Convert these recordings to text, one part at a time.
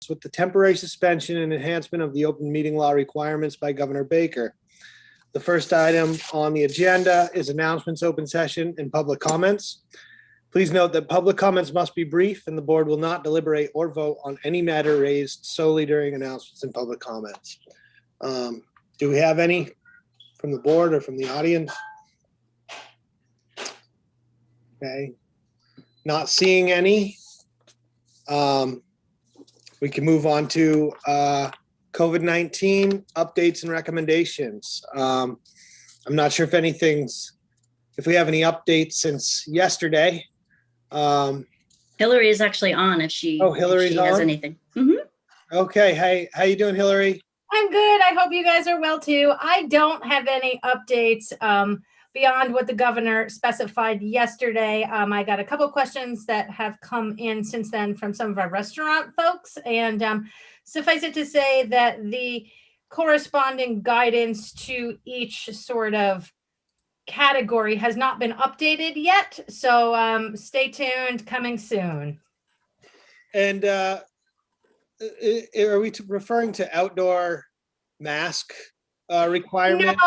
announcements with the temporary suspension and enhancement of the open meeting law requirements by Governor Baker. The first item on the agenda is announcements, open session, and public comments. Please note that public comments must be brief and the board will not deliberate or vote on any matter raised solely during announcements and public comments. Do we have any from the board or from the audience? Okay, not seeing any. We can move on to COVID-19 updates and recommendations. I'm not sure if we have any updates since yesterday. Hillary is actually on if she, Hillary's if she has on? anything. Okay, hey, how you doing, Hillary? I'm good. I hope you guys are well too. I don't have any updates beyond what the governor specified yesterday. I got a couple questions that have come in since then from some of our restaurant folks, and suffice it to say that the corresponding guidance to each sort of category has not been updated yet. So stay tuned, coming soon. And are we referring to outdoor mask requirement?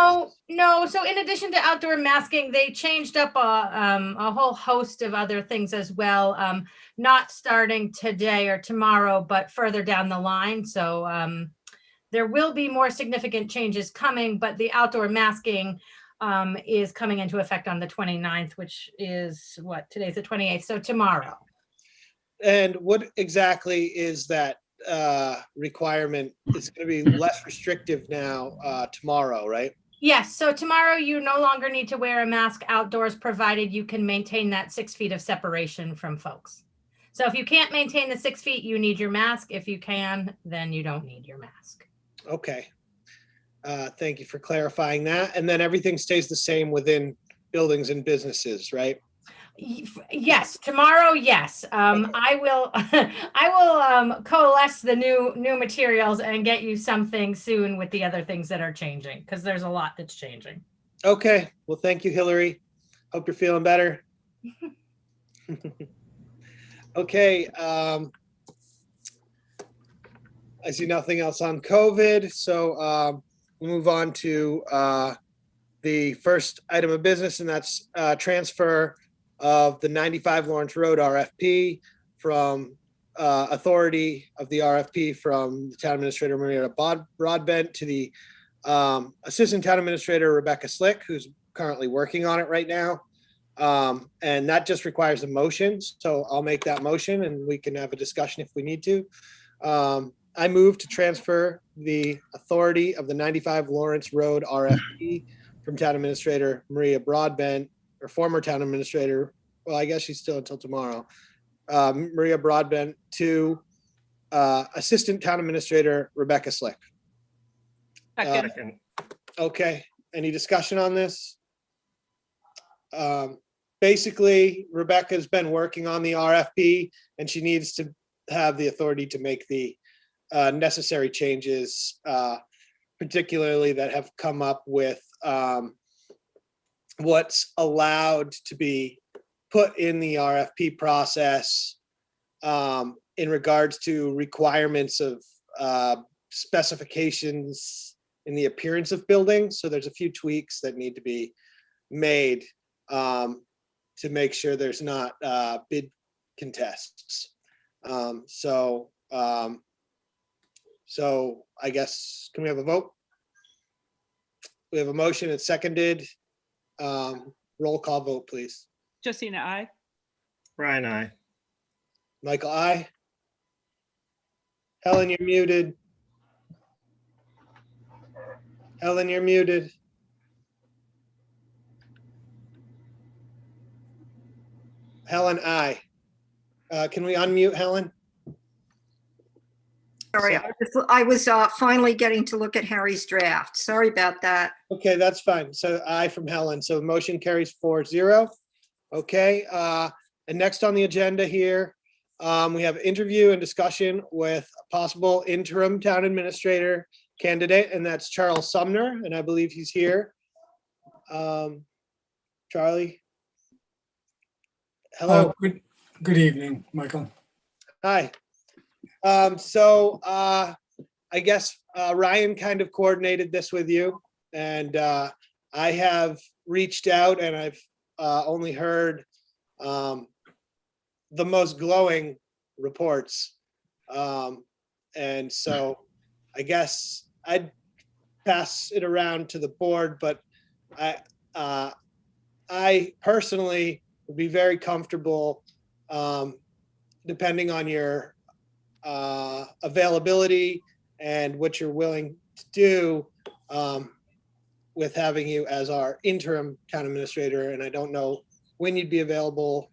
No. So in addition to outdoor masking, they changed up a whole host of other things as well. Not starting today or tomorrow, but further down the line. So there will be more significant changes coming, but the outdoor masking is coming into effect on the 29th, which is what, today's the 28th, so tomorrow. And what exactly is that requirement? It's going to be less restrictive now tomorrow, right? Yes, so tomorrow you no longer need to wear a mask outdoors, provided you can maintain that 6 feet of separation from folks. So if you can't maintain the 6 feet, you need your mask. If you can, then you don't need your mask. Okay. Thank you for clarifying that. And then everything stays the same within buildings and businesses, right? Yes, tomorrow. Yes, I will. I will coalesce the new materials and get you something soon with the other things that are changing, because there's a lot that's changing. Okay. Well, thank you, Hillary. Hope you're feeling better. Okay. I see nothing else on COVID, so we'll move on to the first item of business, and that's transfer of the 95 Lawrence Road RFP from authority of the RFP from the town administrator Maria Broadbent to the assistant town administrator Rebecca Slick, who's currently working on it right now. And that just requires a motion. So I'll make that motion and we can have a discussion if we need to. I move to transfer the authority of the 95 Lawrence Road RFP from town administrator Maria Broadbent, or former town administrator, well, I guess she's still until tomorrow, Maria Broadbent, to assistant town administrator Rebecca Slick. Okay, any discussion on this? Basically, Rebecca's been working on the RFP and she needs to have the authority to make the necessary changes, particularly that have come up with what's allowed to be put in the RFP process in regards to requirements of specifications in the appearance of buildings. So there's a few tweaks that need to be made to make sure there's not bid contests. So I guess, can we have a vote? We have a motion, it's seconded. Roll call vote, please. Justina, aye. Brian, aye. Michael, aye. Helen, you're muted. Helen, you're muted. Helen, aye. Can we unmute Helen? Sorry, I was finally getting to look at Harry's draft. Sorry about that. Okay, that's fine. So aye from Helen. So the motion carries 4-0. Okay, and next on the agenda here, we have interview and discussion with a possible interim town administrator candidate, and that's Charles Sumner, and I believe he's here. Charlie? Hello. Good evening, Michael. Hi. I guess Ryan kind of coordinated this with you, and I have reached out and I've only heard the most glowing reports. And so I guess I'd pass it around to the board, but I personally would be very comfortable, depending on your availability and what you're willing to do, with having you as our interim town administrator. And I don't know when you'd be available,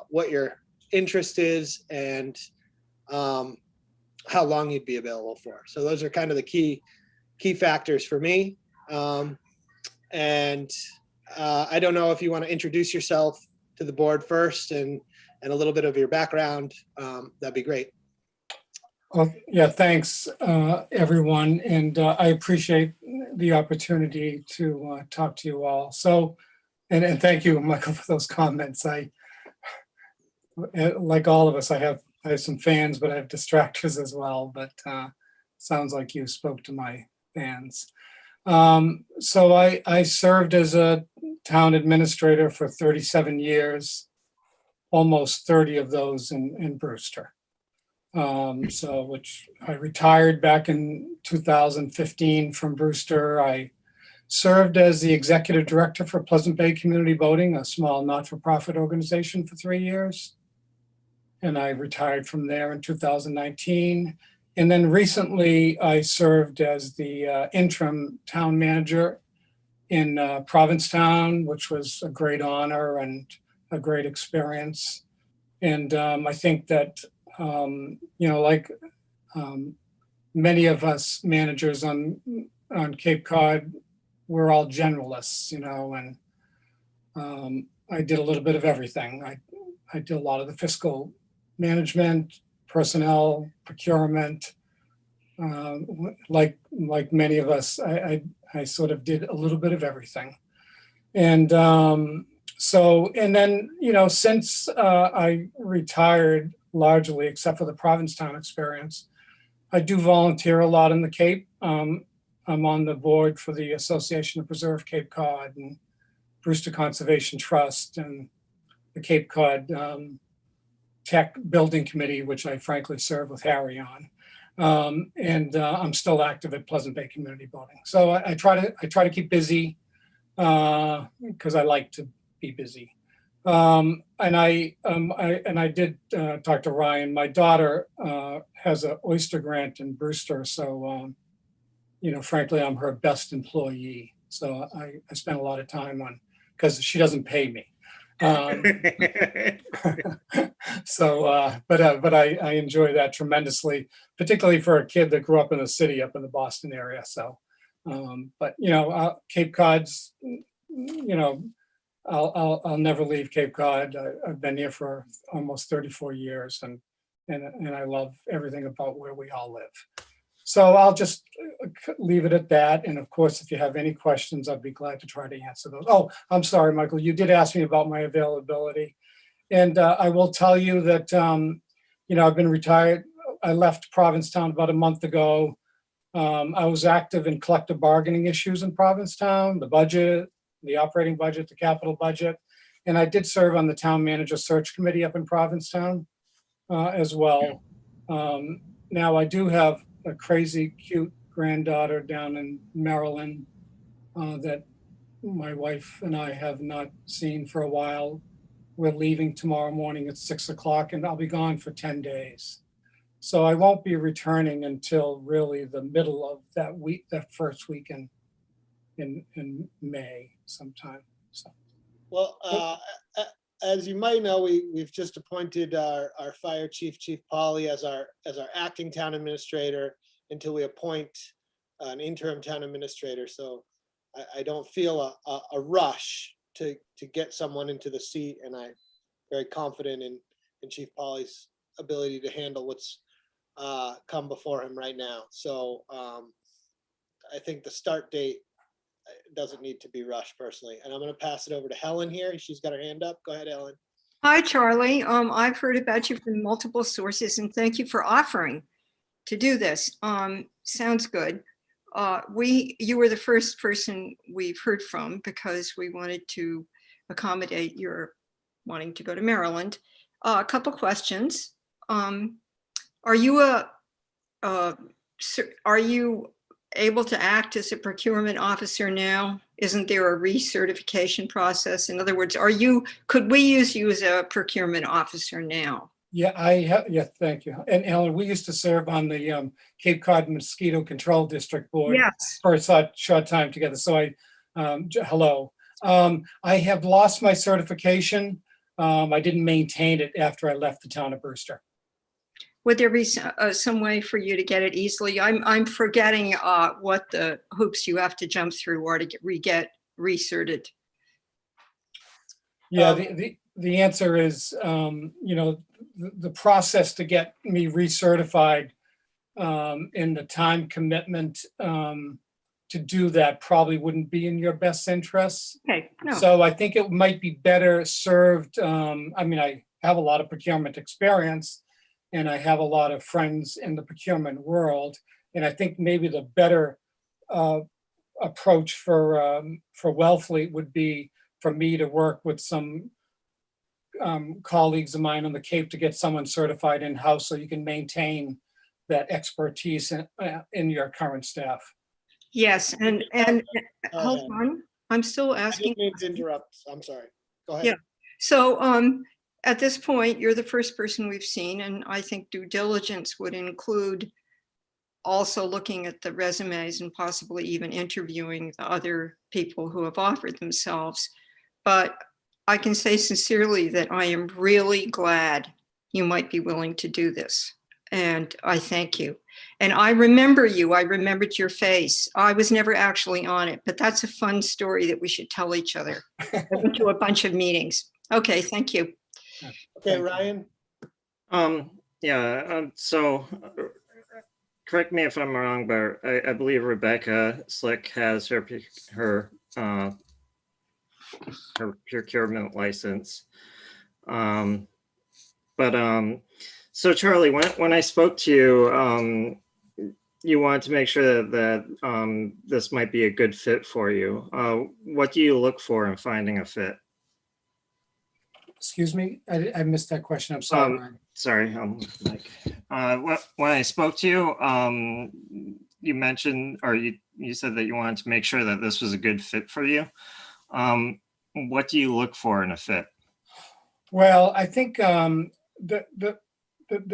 what your interest is, and how long you'd be available for. So those are kind of the key factors for me. And I don't know if you want to introduce yourself to the board first and a little bit of your background. That'd be great. Well, yeah, thanks, everyone. And I appreciate the opportunity to talk to you all. So, and thank you, Michael, for those comments. Like all of us, I have some fans, but I have distractors as well. But sounds like you spoke to my fans. So I served as a town administrator for 37 years, almost 30 of those in Brewster. Which I retired back in 2015 from Brewster. I served as the executive director for Pleasant Bay Community Voting, a small not-for-profit organization, for 3 years. And I retired from there in 2019. And then recently I served as the interim town manager in Provincetown, which was a great honor and a great experience. And I think that, like many of us managers on Cape Cod, we're all generalists, and I did a little bit of everything. I did a lot of the fiscal management, personnel, procurement. Like many of us, I sort of did a little bit of everything. And then, since I retired largely, except for the Provincetown experience, I do volunteer a lot in the Cape. I'm on the board for the Association to Preserve Cape Cod and Brewster Conservation Trust and the Cape Cod Tech Building Committee, which I frankly serve with Harry on. I'm still active at Pleasant Bay Community Voting. So I try to keep busy because I like to be busy. And I did talk to Ryan. My daughter has an oyster grant in Brewster, so frankly, I'm her best employee. So I spend a lot of time on, because she doesn't pay me. But I enjoy that tremendously, particularly for a kid that grew up in the city, up in the Boston area. So, Cape Cod's, I'll never leave Cape Cod. I've been here for almost 34 years, and I love everything about where we all live. So I'll just leave it at that. And of course, if you have any questions, I'd be glad to try to answer those. Oh, I'm sorry, Michael, you did ask me about my availability. And I will tell you that, I've been retired. I left Provincetown about a month ago. I was active in collective bargaining issues in Provincetown, the budget, the operating budget, the capital budget. And I did serve on the town manager search committee up in Provincetown as well. Now I do have a crazy cute granddaughter down in Maryland that my wife and I have not seen for a while. We're leaving tomorrow morning at 6 o'clock and I'll be gone for 10 days. So I won't be returning until really the middle of that week, that first week in May sometime. So. Well, as you might know, we've just appointed our fire chief, Chief Polly, as our acting town administrator until we appoint an interim town administrator. So I don't feel a rush to get someone into the seat, and I'm very confident in Chief Polly's ability to handle what's come before him right now. So I think the start date doesn't need to be rushed personally. And I'm going to pass it over to Helen here. She's got her hand up. Go ahead, Helen. Hi, Charlie. I've heard about you from multiple sources, and thank you for offering to do this. Sounds good. You were the first person we've heard from because we wanted to accommodate your wanting to go to Maryland. A couple questions. Are you are you able to act as a procurement officer now? Isn't there a recertification process? In other words, could we use you as a procurement officer now? Yeah, yeah, thank you. And Ellen, we used to serve on the Cape Cod Mosquito Control District Board Yes. for a short time together. So hello. I have lost my certification. I didn't maintain it after I left the town of Brewster. Would there be some way for you to get it easily? I'm forgetting what the hoops you have to jump through are to get recerted. Yeah, the answer is, the process to get me recertified and the time commitment to do that probably wouldn't be in your best interests. Okay, no. So I think it might be better served. I have a lot of procurement experience and I have a lot of friends in the procurement world. And I think maybe the better approach for Wellfleet would be for me to work with some colleagues of mine on the Cape to get someone certified in-house so you can maintain that expertise in your current staff. Yes, and hold on, I'm still I asking. didn't mean to interrupt. I'm sorry. Go ahead. Yeah. So at this point, you're the first person we've seen, and I think due diligence would include also looking at the resumes and possibly even interviewing the other people who have offered themselves. But I can say sincerely that I am really glad you might be willing to do this. And I thank you. And I remember you. I remembered your face. I was never actually on it, but that's a fun story that we should tell each other. I went to a bunch of meetings. Okay, thank you. Okay, Ryan. So correct me if I'm wrong, but I believe Rebecca Slick has her procurement license. So Charlie, when I spoke to you, you wanted to make sure that this might be a good fit for you. What do you look for in finding a fit? Excuse me, I missed that question. I'm sorry. Ryan. Sorry, when I spoke to you, you mentioned, or you said that you wanted to make sure that this was a good fit for you. What do you look for in a fit? Well, I think the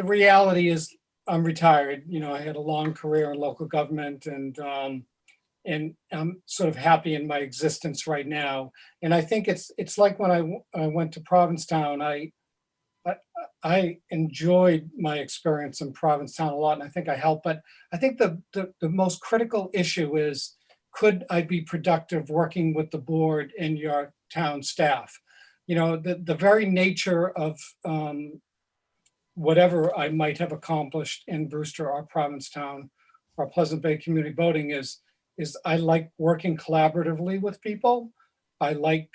reality is I'm retired. I had a long career in local government, and I'm sort of happy in my existence right now. And I think it's like when I went to Provincetown, I enjoyed my experience in Provincetown a lot, and I think I helped. But I think the most critical issue is, could I be productive working with the board and your town staff? The very nature of whatever I might have accomplished in Brewster or Provincetown or Pleasant Bay Community Voting is I like working collaboratively with people. I like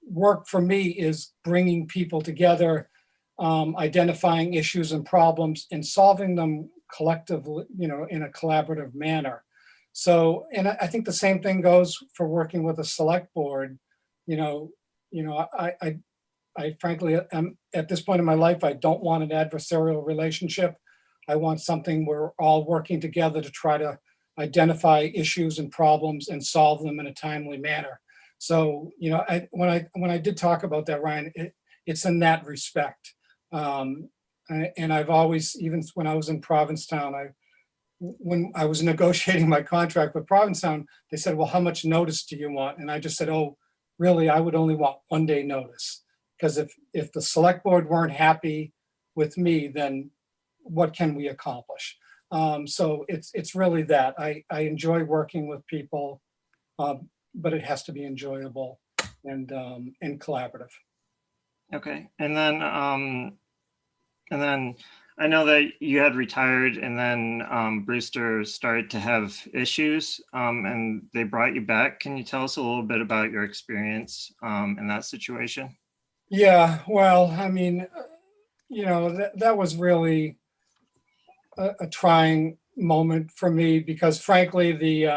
work for me is bringing people together, identifying issues and problems and solving them collectively, in a collaborative manner. So, and I think the same thing goes for working with a select board. I frankly am at this point in my life, I don't want an adversarial relationship. I want something we're all working together to try to identify issues and problems and solve them in a timely manner. So, when I did talk about that, Ryan, it's in that respect. And I've always, even when I was in Provincetown, when I was negotiating my contract with Provincetown, they said, well, how much notice do you want? And I just said, oh, really, I would only want 1 day notice. Because if the select board weren't happy with me, then what can we accomplish? So it's really that. I enjoy working with people, but it has to be enjoyable and collaborative. Okay, and then I know that you had retired, and then Brewster started to have issues, and they brought you back. Can you tell us a little bit about your experience in that situation? Yeah, well, I mean, that was really a trying moment for me because frankly,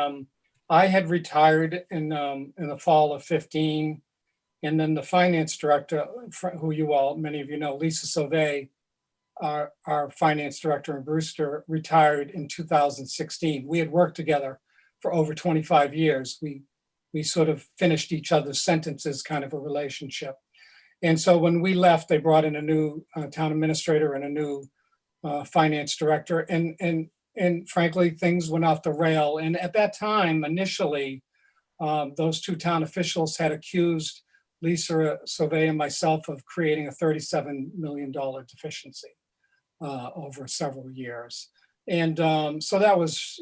I had retired in the fall of 15. And then the finance director, who many of you know, Lisa Sauvé, our finance director in Brewster, retired in 2016. We had worked together for over 25 years. We sort of finished each other's sentences, kind of a relationship. And so when we left, they brought in a new town administrator and a new finance director. And frankly, things went off the rail. And at that time, initially, those two town officials had accused Lisa Sauvé and myself of creating a $37 million deficiency over several years. And so that was,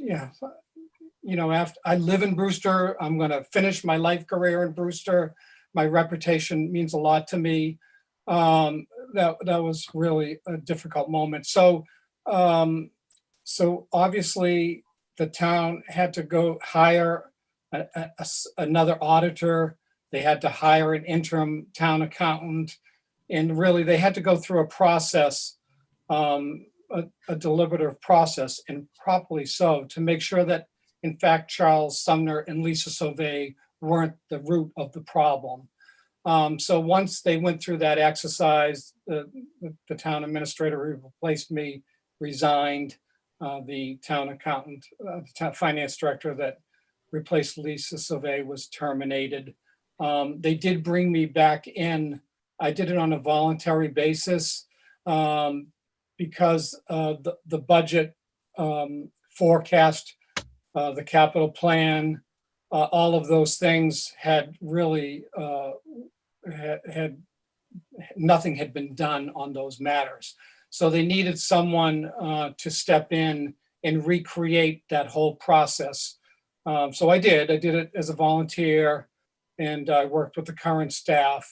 after I live in Brewster, I'm going to finish my life career in Brewster. My reputation means a lot to me. That was really a difficult moment. So obviously the town had to go hire another auditor. They had to hire an interim town accountant, and really they had to go through a process, a deliberative process, and properly so, to make sure that in fact Charles Sumner and Lisa Sauvé weren't the root of the problem. So once they went through that exercise, the town administrator who replaced me resigned. The town accountant, the town finance director that replaced Lisa Sauvé was terminated. They did bring me back in. I did it on a voluntary basis because the budget forecast, the capital plan, all of those things had really nothing had been done on those matters. So they needed someone to step in and recreate that whole process. So I did it as a volunteer, and I worked with the current staff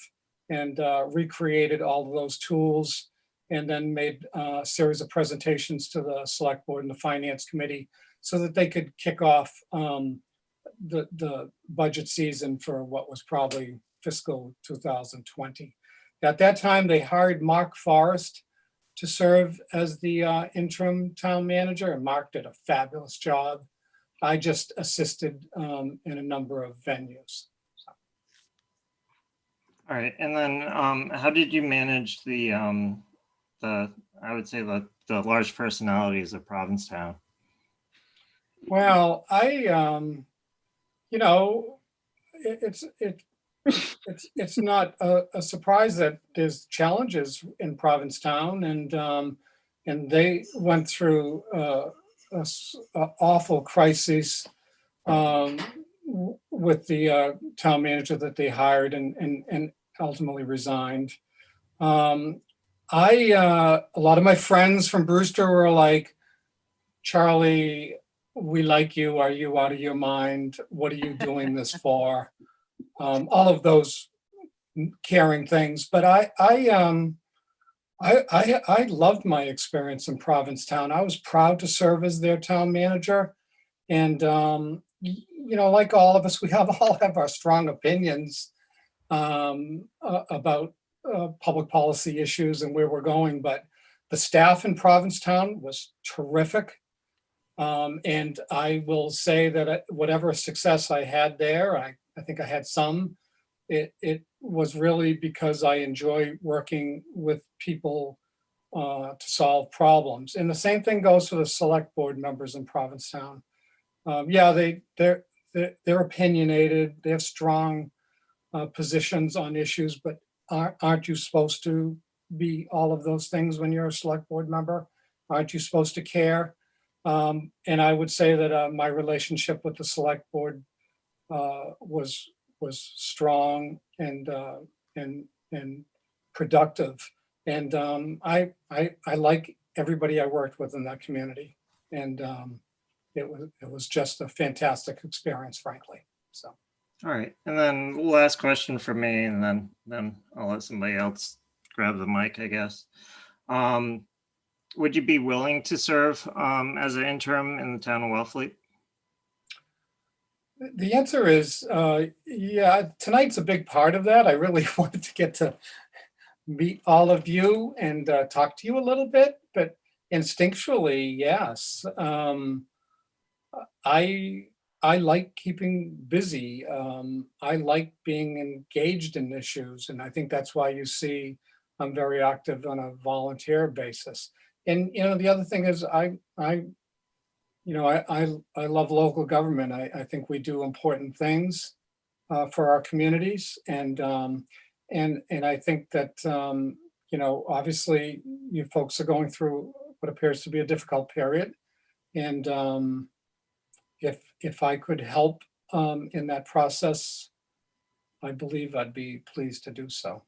and recreated all of those tools, and then made a series of presentations to the select board and the finance committee so that they could kick off the budget season for what was probably fiscal 2020. At that time, they hired Mark Forrest to serve as the interim town manager, and Mark did a fabulous job. I just assisted in a number of venues. All right, and then how did you manage the I would say the large personalities of Provincetown? Well, it's not a surprise that there's challenges in Provincetown, and they went through an awful crisis with the town manager that they hired and ultimately resigned. A lot of my friends from Brewster were like, Charlie, we like you. Are you out of your mind? What are you doing this for? All of those caring things. But I loved my experience in Provincetown. I was proud to serve as their town manager. And, like all of us, we all have our strong opinions about public policy issues and where we're going. But the staff in Provincetown was terrific. And I will say that whatever success I had there, I think I had some, it was really because I enjoy working with people to solve problems. And the same thing goes for the select board members in Provincetown. They're opinionated, they have strong positions on issues, but aren't you supposed to be all of those things when you're a select board member? Aren't you supposed to care? And I would say that my relationship with the select board was strong and productive. And I like everybody I worked with in that community. And it was just a fantastic experience, frankly. So. All right, and then last question for me, and then I'll let somebody else grab the mic, I guess. Would you be willing to serve as an interim in the town of Wellfleet? The answer is, yeah, tonight's a big part of that. I really wanted to get to meet all of you and talk to you a little bit, but Instinctually, yes. I I like keeping busy. I like being engaged in issues, and I think that's why you see I'm very active on a volunteer basis. And the other thing is I love local government. I think we do important things for our communities, and I think that obviously you folks are going through what appears to be a difficult period, and if I could help in that process, I believe I'd be pleased to do so.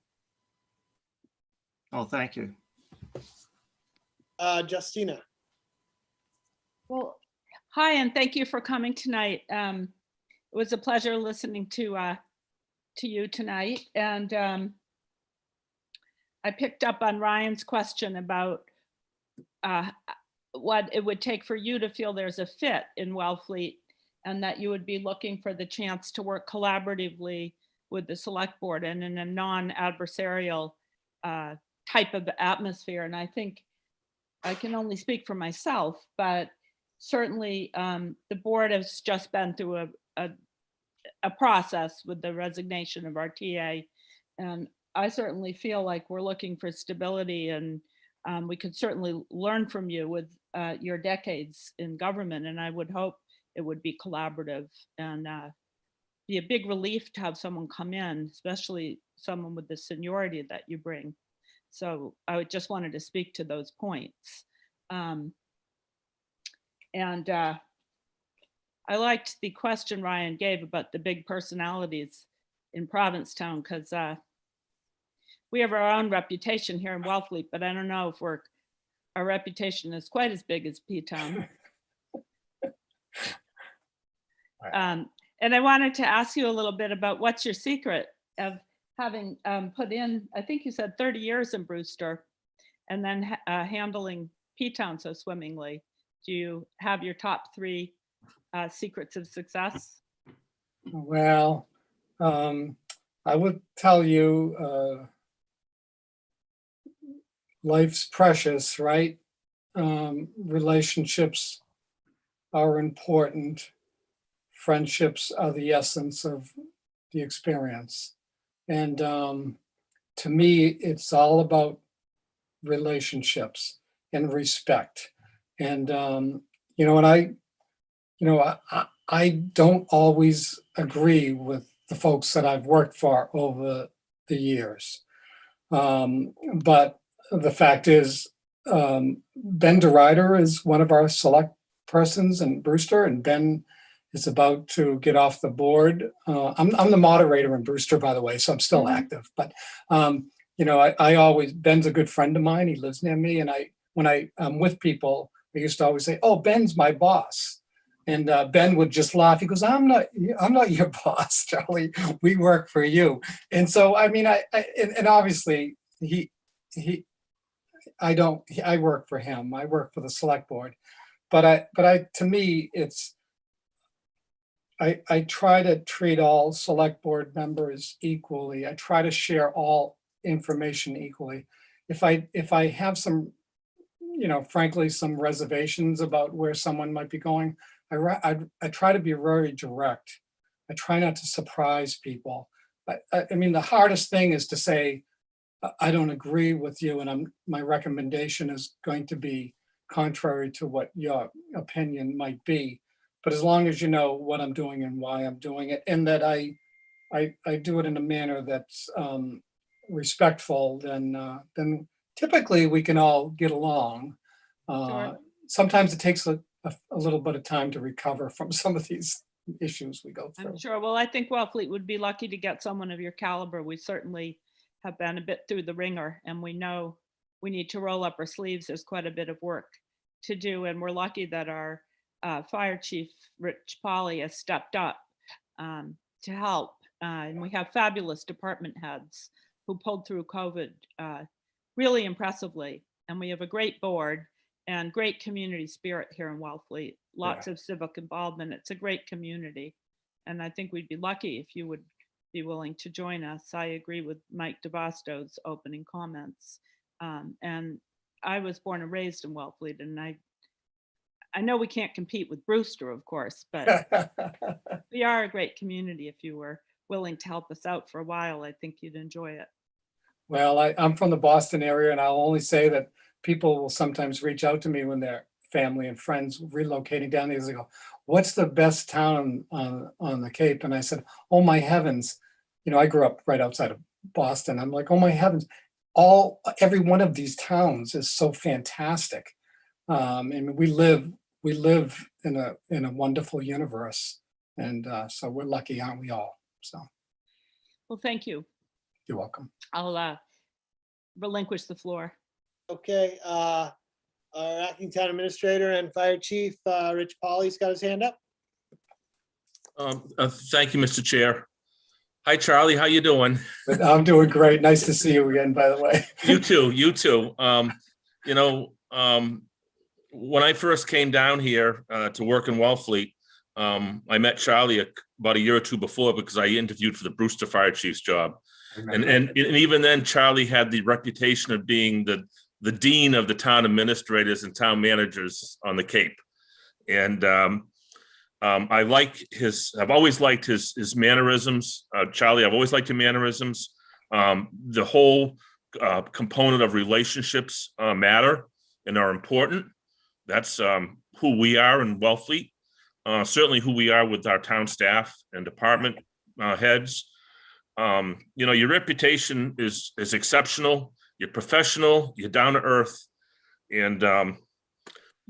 Oh, thank you. Justina. Well, hi, and thank you for coming tonight. It was a pleasure listening to you tonight, and I picked up on Ryan's question about what it would take for you to feel there's a fit in Wellfleet, and that you would be looking for the chance to work collaboratively with the select board and in a non-adversarial type of atmosphere. And I think I can only speak for myself, but certainly the board has just been through a process with the resignation of our TA. And I certainly feel like we're looking for stability, and we could certainly learn from you with your decades in government. And I would hope it would be collaborative and be a big relief to have someone come in, especially someone with the seniority that you bring. So I just wanted to speak to those points. I liked the question Ryan gave about the big personalities in Provincetown, because we have our own reputation here in Wellfleet, but I don't know if our reputation is quite as big as P-Town. And I wanted to ask you a little bit about what's your secret of having put in, I think you said 30 years in Brewster, and then handling P-Town so swimmingly. Do you have your top 3 secrets of success? Well, I would tell you, life's precious, right? Relationships are important. Friendships are the essence of the experience. And to me, it's all about relationships and respect. And, I don't always agree with the folks that I've worked for over the years. But the fact is, Ben DeRuyter is one of our select persons in Brewster, and Ben is about to get off the board. I'm the moderator in Brewster, by the way, so I'm still active. But I always, Ben's a good friend of mine. He lives near me, and when I'm with people, I used to always say, "Oh, Ben's my boss." And Ben would just laugh. He goes, I'm not your boss, Charlie. We work for you." And so, I mean, and obviously I work for him. I work for the select board. But to me, it's, I try to treat all select board members equally. I try to share all information equally. If I have some, frankly, some reservations about where someone might be going, I try to be very direct. I try not to surprise people. I mean, the hardest thing is to say, I don't agree with you, and my recommendation is going to be contrary to what your opinion might be. But as long as you know what I'm doing and why I'm doing it, and that I do it in a manner that's respectful, then typically we can all get along. Sure. Sometimes it takes a little bit of time to recover from some of these issues we go through. I'm sure. Well, I think Wellfleet would be lucky to get someone of your caliber. We certainly have been a bit through the ringer, and we know we need to roll up our sleeves. There's quite a bit of work to do, and we're lucky that our fire chief, Rich Polly, has stepped up to help. And we have fabulous department heads who pulled through COVID really impressively. And we have a great board and great community spirit here in Wellfleet. Lots of civic involvement. It's a great community. And I think we'd be lucky if you would be willing to join us. I agree with Mike DeBasto's opening comments. And I was born and raised in Wellfleet, and I know we can't compete with Brewster, of course, but we are a great community. If you were willing to help us out for a while, I think you'd enjoy it. Well, I'm from the Boston area, and I'll only say that people will sometimes reach out to me when their family and friends relocating down there. They go, "What's the best town on the Cape?" And I said, "Oh my heavens!" I grew up right outside of Boston. I'm like, "Oh my heavens!" Every one of these towns is so fantastic. And we live in a wonderful universe, and so we're lucky, aren't we all? So Well, thank you. you're welcome. I'll relinquish the floor. Okay, our acting town administrator and fire chief, Rich Pauly's got his hand up. Thank you, Mr. Chair. Hi, Charlie. How you doing? But I'm doing great. Nice to see you again, by the way. You too. You too. When I first came down here to work in Wellfleet, I met Charlie about a year or two before because I interviewed for the Brewster Fire Chief's job, and even then, Charlie had the reputation of being the dean of the town administrators and town managers on the Cape, and I've always liked his mannerisms. Charlie, I've always liked your mannerisms. The whole component of relationships matter and are important. That's who we are in Wellfleet. Certainly who we are with our town staff and department heads. Your reputation is exceptional. You're professional, you're down to earth, and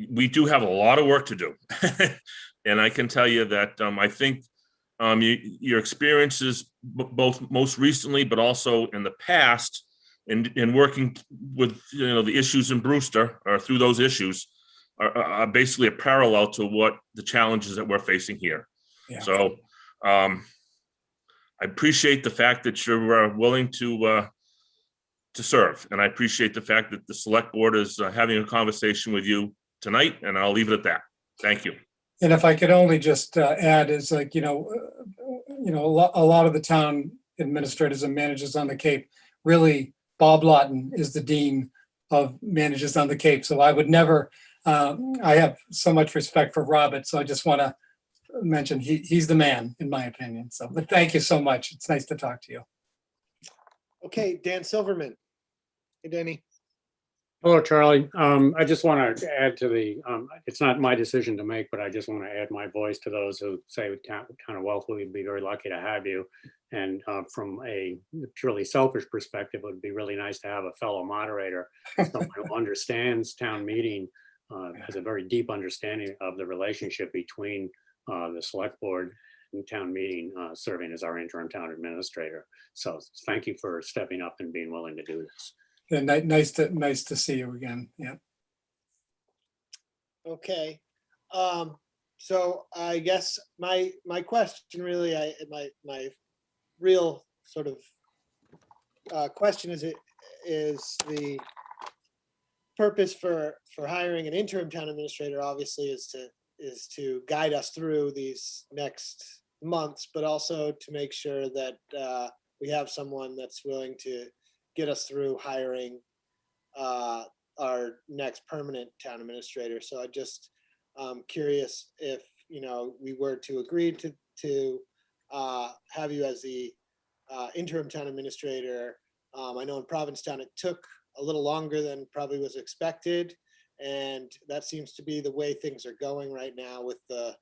we do have a lot of work to do. And I can tell you that I think your experiences, both most recently, but also in the past, in working with the issues in Brewster, or through those issues, are basically a parallel to what the challenges that we're facing here. Yeah. So I appreciate the fact that you're willing to serve, and I appreciate the fact that the select board is having a conversation with you tonight, and I'll leave it at that. Thank you. And if I could only just add, is like, a lot of the town administrators and managers on the Cape, really, Bob Lawton is the dean of managers on the Cape. So I would never, I have so much respect for Robert. So I just want to mention he's the man, in my opinion. So, but thank you so much. It's nice to talk to you. Okay, Dan Silverman. Hey, Danny. Hello, Charlie. I just want to add to it's not my decision to make, but I just want to add my voice to those who say town of Wellfleet would be very lucky to have you. And from a purely selfish perspective, it would be really nice to have a fellow moderator, someone who understands town meeting, has a very deep understanding of the relationship between the select board and town meeting, serving as our interim town administrator. So thank you for stepping up and being willing to do this. And nice to see you again. Yeah. Okay. So I guess my question really, my real sort of question is the purpose for hiring an interim town administrator obviously is to guide us through these next months, but also to make sure that we have someone that's willing to get us through hiring our next permanent town administrator. So I just curious if we were to agree to have you as the interim town administrator. I know in Provincetown it took a little longer than probably was expected, and that seems to be the way things are going right now with the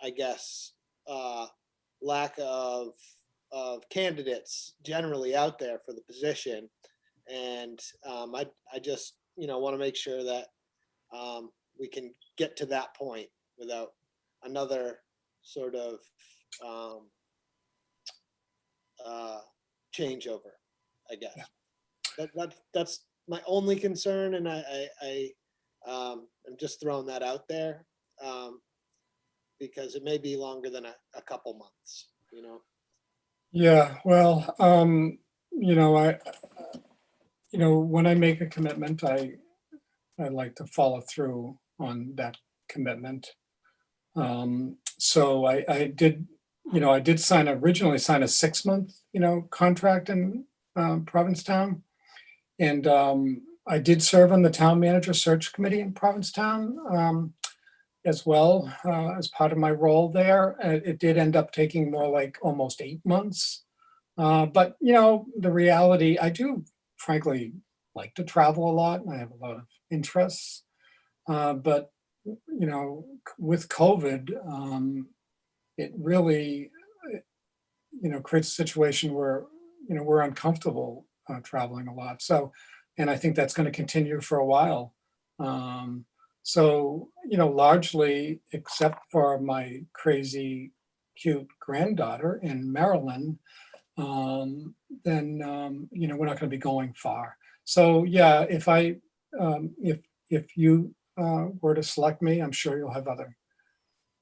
I guess lack of candidates generally out there for the position. And I just, want to make sure that we can get to that point without another sort of changeover, I guess. That's my only concern. And I'm just throwing that out there because it may be longer than a couple months, Yeah, well, when I make a commitment, I like to follow through on that commitment. So I did originally sign a 6-month, contract in Provincetown. And I did serve on the town manager search committee in Provincetown as well as part of my role there. It did end up taking more like almost 8 months. But, you know, the reality, I do frankly like to travel a lot and I have a lot of interests. But, you know, with COVID, it really, you know, creates a situation where, you know, we're uncomfortable traveling a lot. So, and I think that's going to continue for a while. So, you know, largely, except for my crazy, cute granddaughter in Maryland, then, you know, we're not going to be going far. So, yeah, if you were to select me, I'm sure you'll have other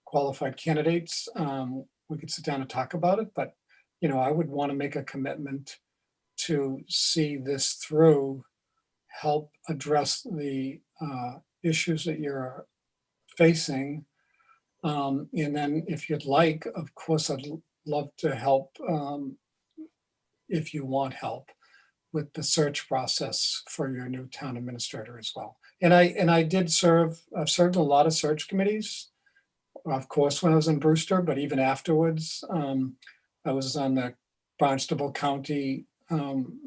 qualified candidates. We could sit down and talk about it, but, you know, I would want to make a commitment to see this through, help address the issues that you're facing. And then if you'd like, of course, I'd love to help if you want help with the search process for your new town administrator as well. And I've served a lot of search committees, of course, when I was in Brewster, but even afterwards, I was on the Barnstable County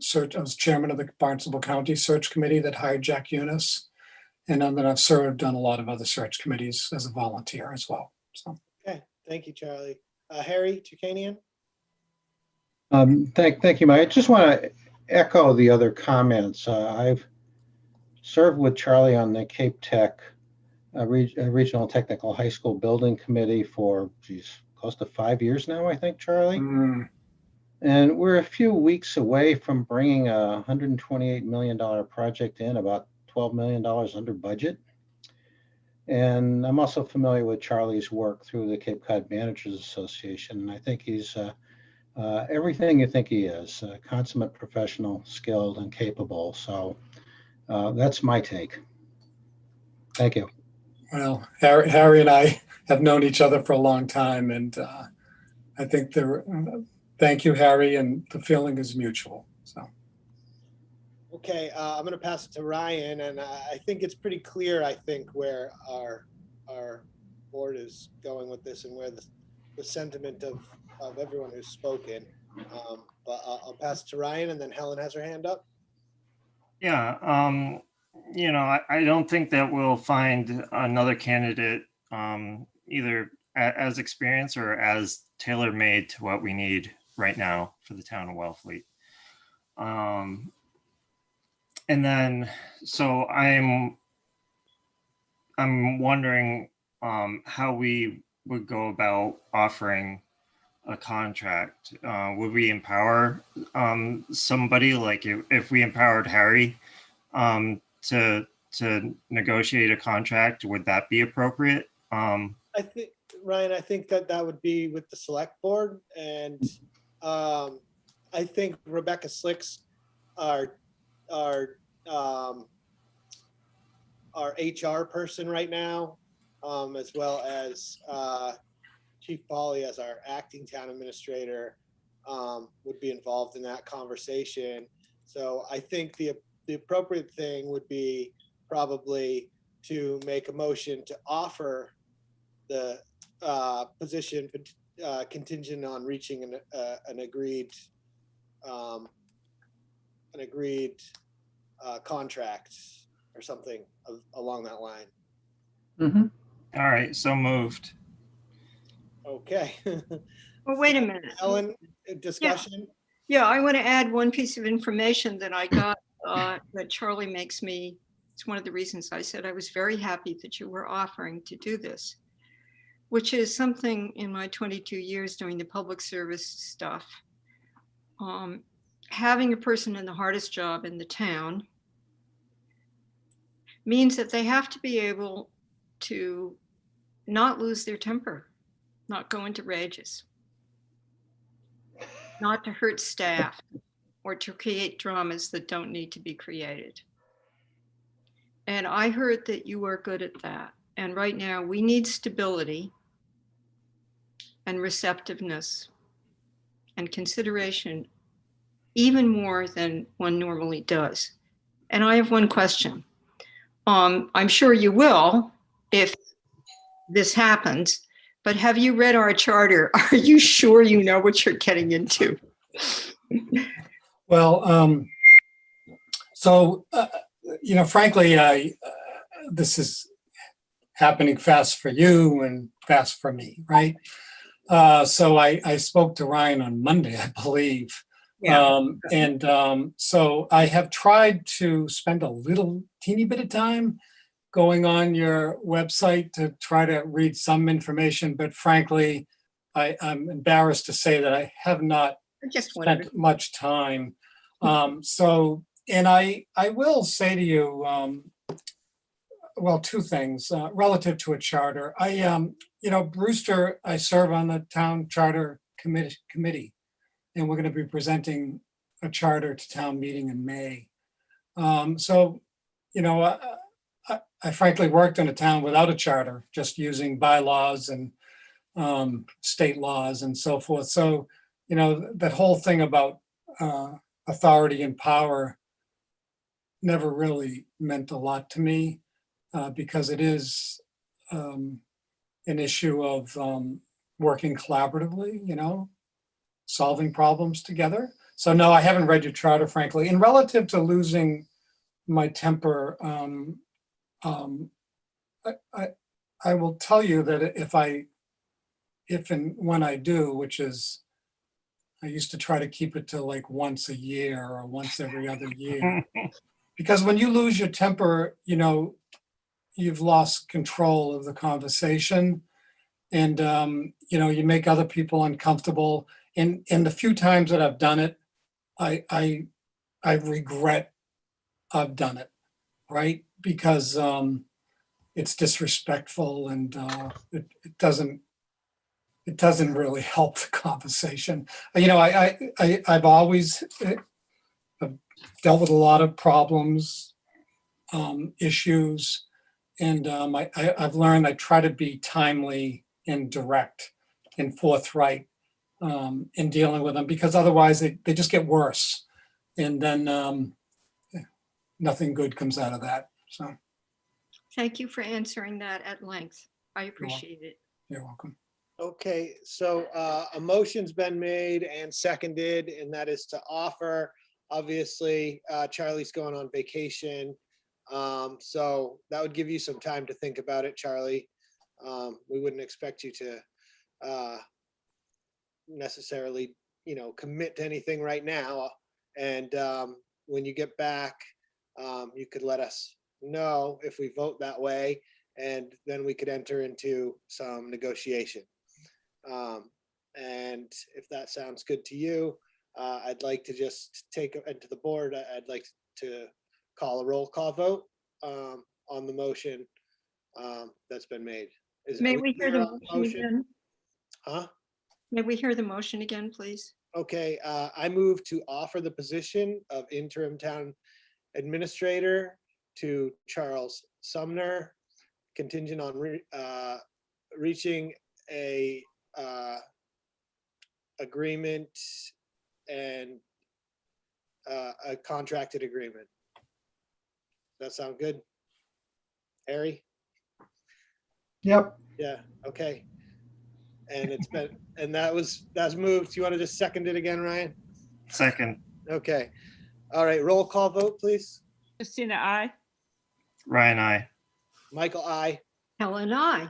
search. I was chairman of the Barnstable County Search Committee that hired Jack Eunice. And then I've served on a lot of other search committees as a volunteer as well. So. Okay, thank you, Charlie. Harry Turkanian? Thank you, Mike. I just want to echo the other comments. I've served with Charlie on the Cape Tech Regional Technical High School Building Committee for, close to 5 years now, I think, Charlie. And we're a few weeks away from bringing a $128 million project in, about $12 million under budget. And I'm also familiar with Charlie's work through the Cape Cod Managers Association. And I think he's everything you think he is, consummate professional, skilled, and capable. So that's my take. Thank you. Well, Harry and I have known each other for a long time, and I think thank you, Harry, and the feeling is mutual. So. Okay, I'm going to pass it to Ryan, and I think it's pretty clear, I think, where our board is going with this and where the sentiment of everyone who's spoken. But I'll pass it to Ryan, and then Helen has her hand up. Yeah, you know, I don't think that we'll find another candidate either as experienced or as tailor-made to what we need right now for the town of Wellfleet. And then, so I'm wondering how we would go about offering a contract. Would we empower somebody, like if we empowered Harry to negotiate a contract, would that be appropriate? I think, Ryan, I think that would be with the select board, and I think Rebecca Slicks, our HR person right now, as well as Chief Polly as our acting town administrator, would be involved in that conversation. So I think the appropriate thing would be probably to make a motion to offer the position contingent on reaching an agreed contract or something along that line. All right, so moved. Okay. Well, wait a minute. Ellen, discussion? Yeah, I want to add one piece of information that I got that Charlie makes me, it's one of the reasons I said I was very happy that you were offering to do this, which is something in my 22 years doing the public service stuff. Having a person in the hardest job in the town means that they have to be able to not lose their temper, not go into rages, not to hurt staff, or to create dramas that don't need to be created. And I heard that you are good at that. And right now we need stability and receptiveness and consideration, even more than one normally does. And I have one question. I'm sure you will if this happens, but have you read our charter? Are you sure you know what you're getting into? Well, so, frankly, this is happening fast for you and fast for me, right? So I spoke to Ryan on Monday, I believe. Yeah. So I have tried to spend a little teeny bit of time going on your website to try to read some information, but frankly, I'm embarrassed to say that I have not I just wondered. spent much time. And I will say to you, well, two things relative to a charter. Brewster, I serve on the town charter committee, and we're going to be presenting a charter to town meeting in May. I frankly worked in a town without a charter, just using bylaws and state laws and so forth. So, that whole thing about authority and power never really meant a lot to me because it is an issue of working collaboratively, solving problems together. So no, I haven't read your charter, frankly. And relative to losing my temper, I will tell you that if and when I do, which is, I used to try to keep it to like once a year or once every other year. Because when you lose your temper, you've lost control of the conversation, and you make other people uncomfortable. And the few times that I've done it, I regret I've done it, right? Because it's disrespectful, and it doesn't really help the conversation. I've always dealt with a lot of problems, issues, and I've learned I try to be timely and direct and forthright in dealing with them, because otherwise they just get worse, and then nothing good comes out of that. So Thank you for answering that at length. I appreciate it. you're welcome. Okay, so a motion's been made and seconded, and that is to offer. Obviously, Charlie's going on vacation, so that would give you some time to think about it, Charlie. We wouldn't expect you to necessarily, commit to anything right now. And when you get back, you could let us know if we vote that way, and then we could enter into some negotiation. And if that sounds good to you, I'd like to just take it to the board. I'd like to call a roll call vote on the motion that's been made. May are we hear clear the on motion again? Huh? May we hear the motion again, please? Okay, I move to offer the position of interim town administrator to Charles Sumner, contingent on reaching a agreement and a contracted agreement. Does that sound good? Harry? Yep. Yeah, okay. And that's moved. You want to just second it again, Ryan? Second, Okay. All right, roll call vote, please. Christina, I. Ryan, I. Michael, aye. Helen, I.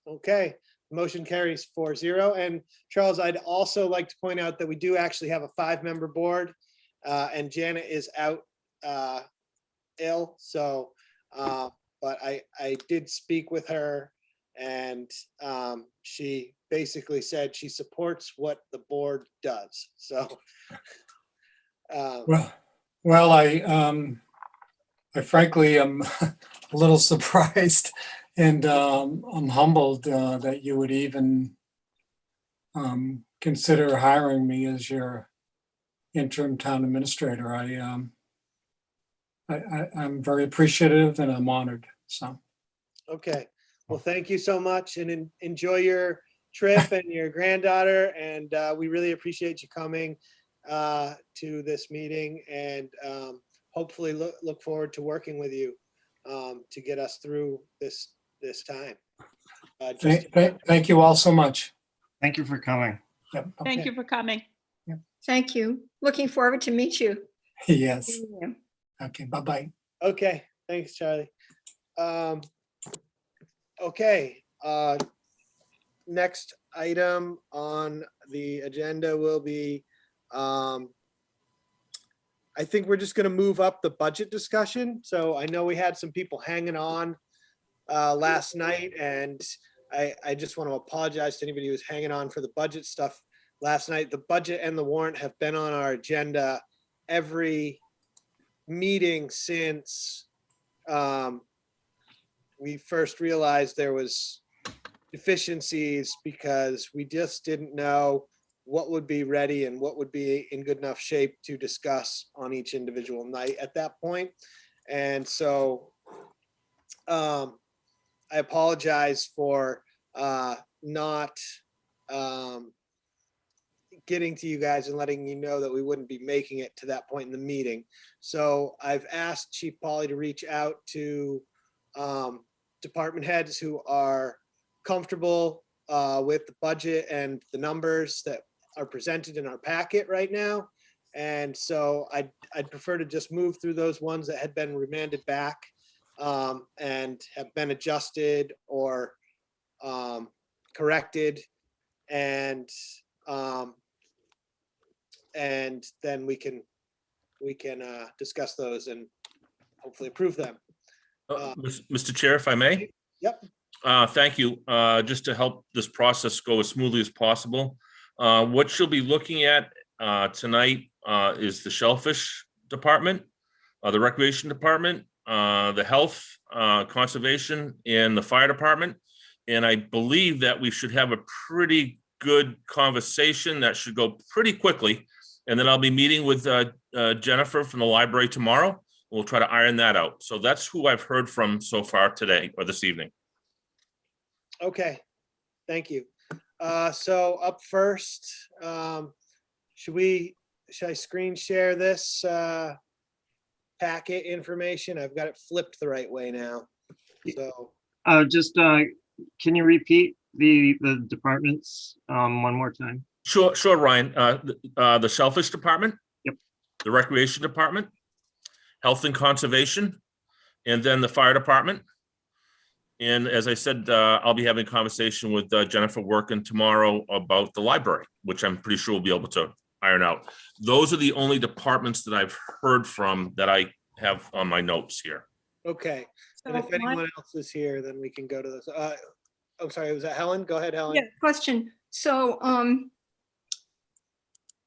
Okay, motion carries 4-0. And Charles, I'd also like to point out that we do actually have a 5-member board, and Janet is out ill. So, but I did speak with her, and she basically said she supports what the board does. So, Well, I frankly am a little surprised, and I'm humbled that you would even consider hiring me as your interim town administrator. I'm very appreciative, and I'm honored. So, okay. Well, thank you so much, and enjoy your trip and your granddaughter. And we really appreciate you coming to this meeting. And hopefully look forward to working with you to get us through this time. Thank you all so much. Thank you for coming. Yep, Thank okay. you for coming. Thank you. Looking forward to meet you. Yes, Yeah. okay, bye-bye. Okay, thanks, Charlie. Okay, next item on the agenda will be, I think we're just gonna move up the budget discussion. So I know we had some people hanging on last night, and I just want to apologize to anybody who was hanging on for the budget stuff last night. The budget and the warrant have been on our agenda every meeting since we first realized there was deficiencies, because we just didn't know what would be ready and what would be in good enough shape to discuss on each individual night at that point. And so I apologize for not getting to you guys and letting you know that we wouldn't be making it to that point in the meeting. So I've asked Chief Polly to reach out to department heads who are comfortable with the budget and the numbers that are presented in our packet right now. And so I'd prefer to just move through those ones that had been remanded back and have been adjusted or corrected, and then we can discuss those and hopefully approve them. Mr. Chair, if I may? Yep. Thank you. Just to help this process go as smoothly as possible, what you'll be looking at tonight is the Shellfish Department, the Recreation Department, the Health, Conservation, and the Fire Department. And I believe that we should have a pretty good conversation that should go pretty quickly. And then I'll be meeting with Jennifer from the library tomorrow. We'll try to iron that out. So that's who I've heard from so far today or this evening. Okay, thank you. So up first, should I screen share this packet information? I've got it flipped the right way now. So, Just, can you repeat the departments one more time? Sure, Ryan. The Shellfish Department. Yep. The Recreation Department, Health and Conservation, and then the Fire Department. And as I said, I'll be having a conversation with Jennifer working tomorrow about the library, which I'm pretty sure we'll be able to iron out. Those are the only departments that I've heard from that I have on my notes here. okay, and So if anyone else is here, then we can go to this. I'm sorry, was that Helen? Go ahead, Helen. Yeah, question. So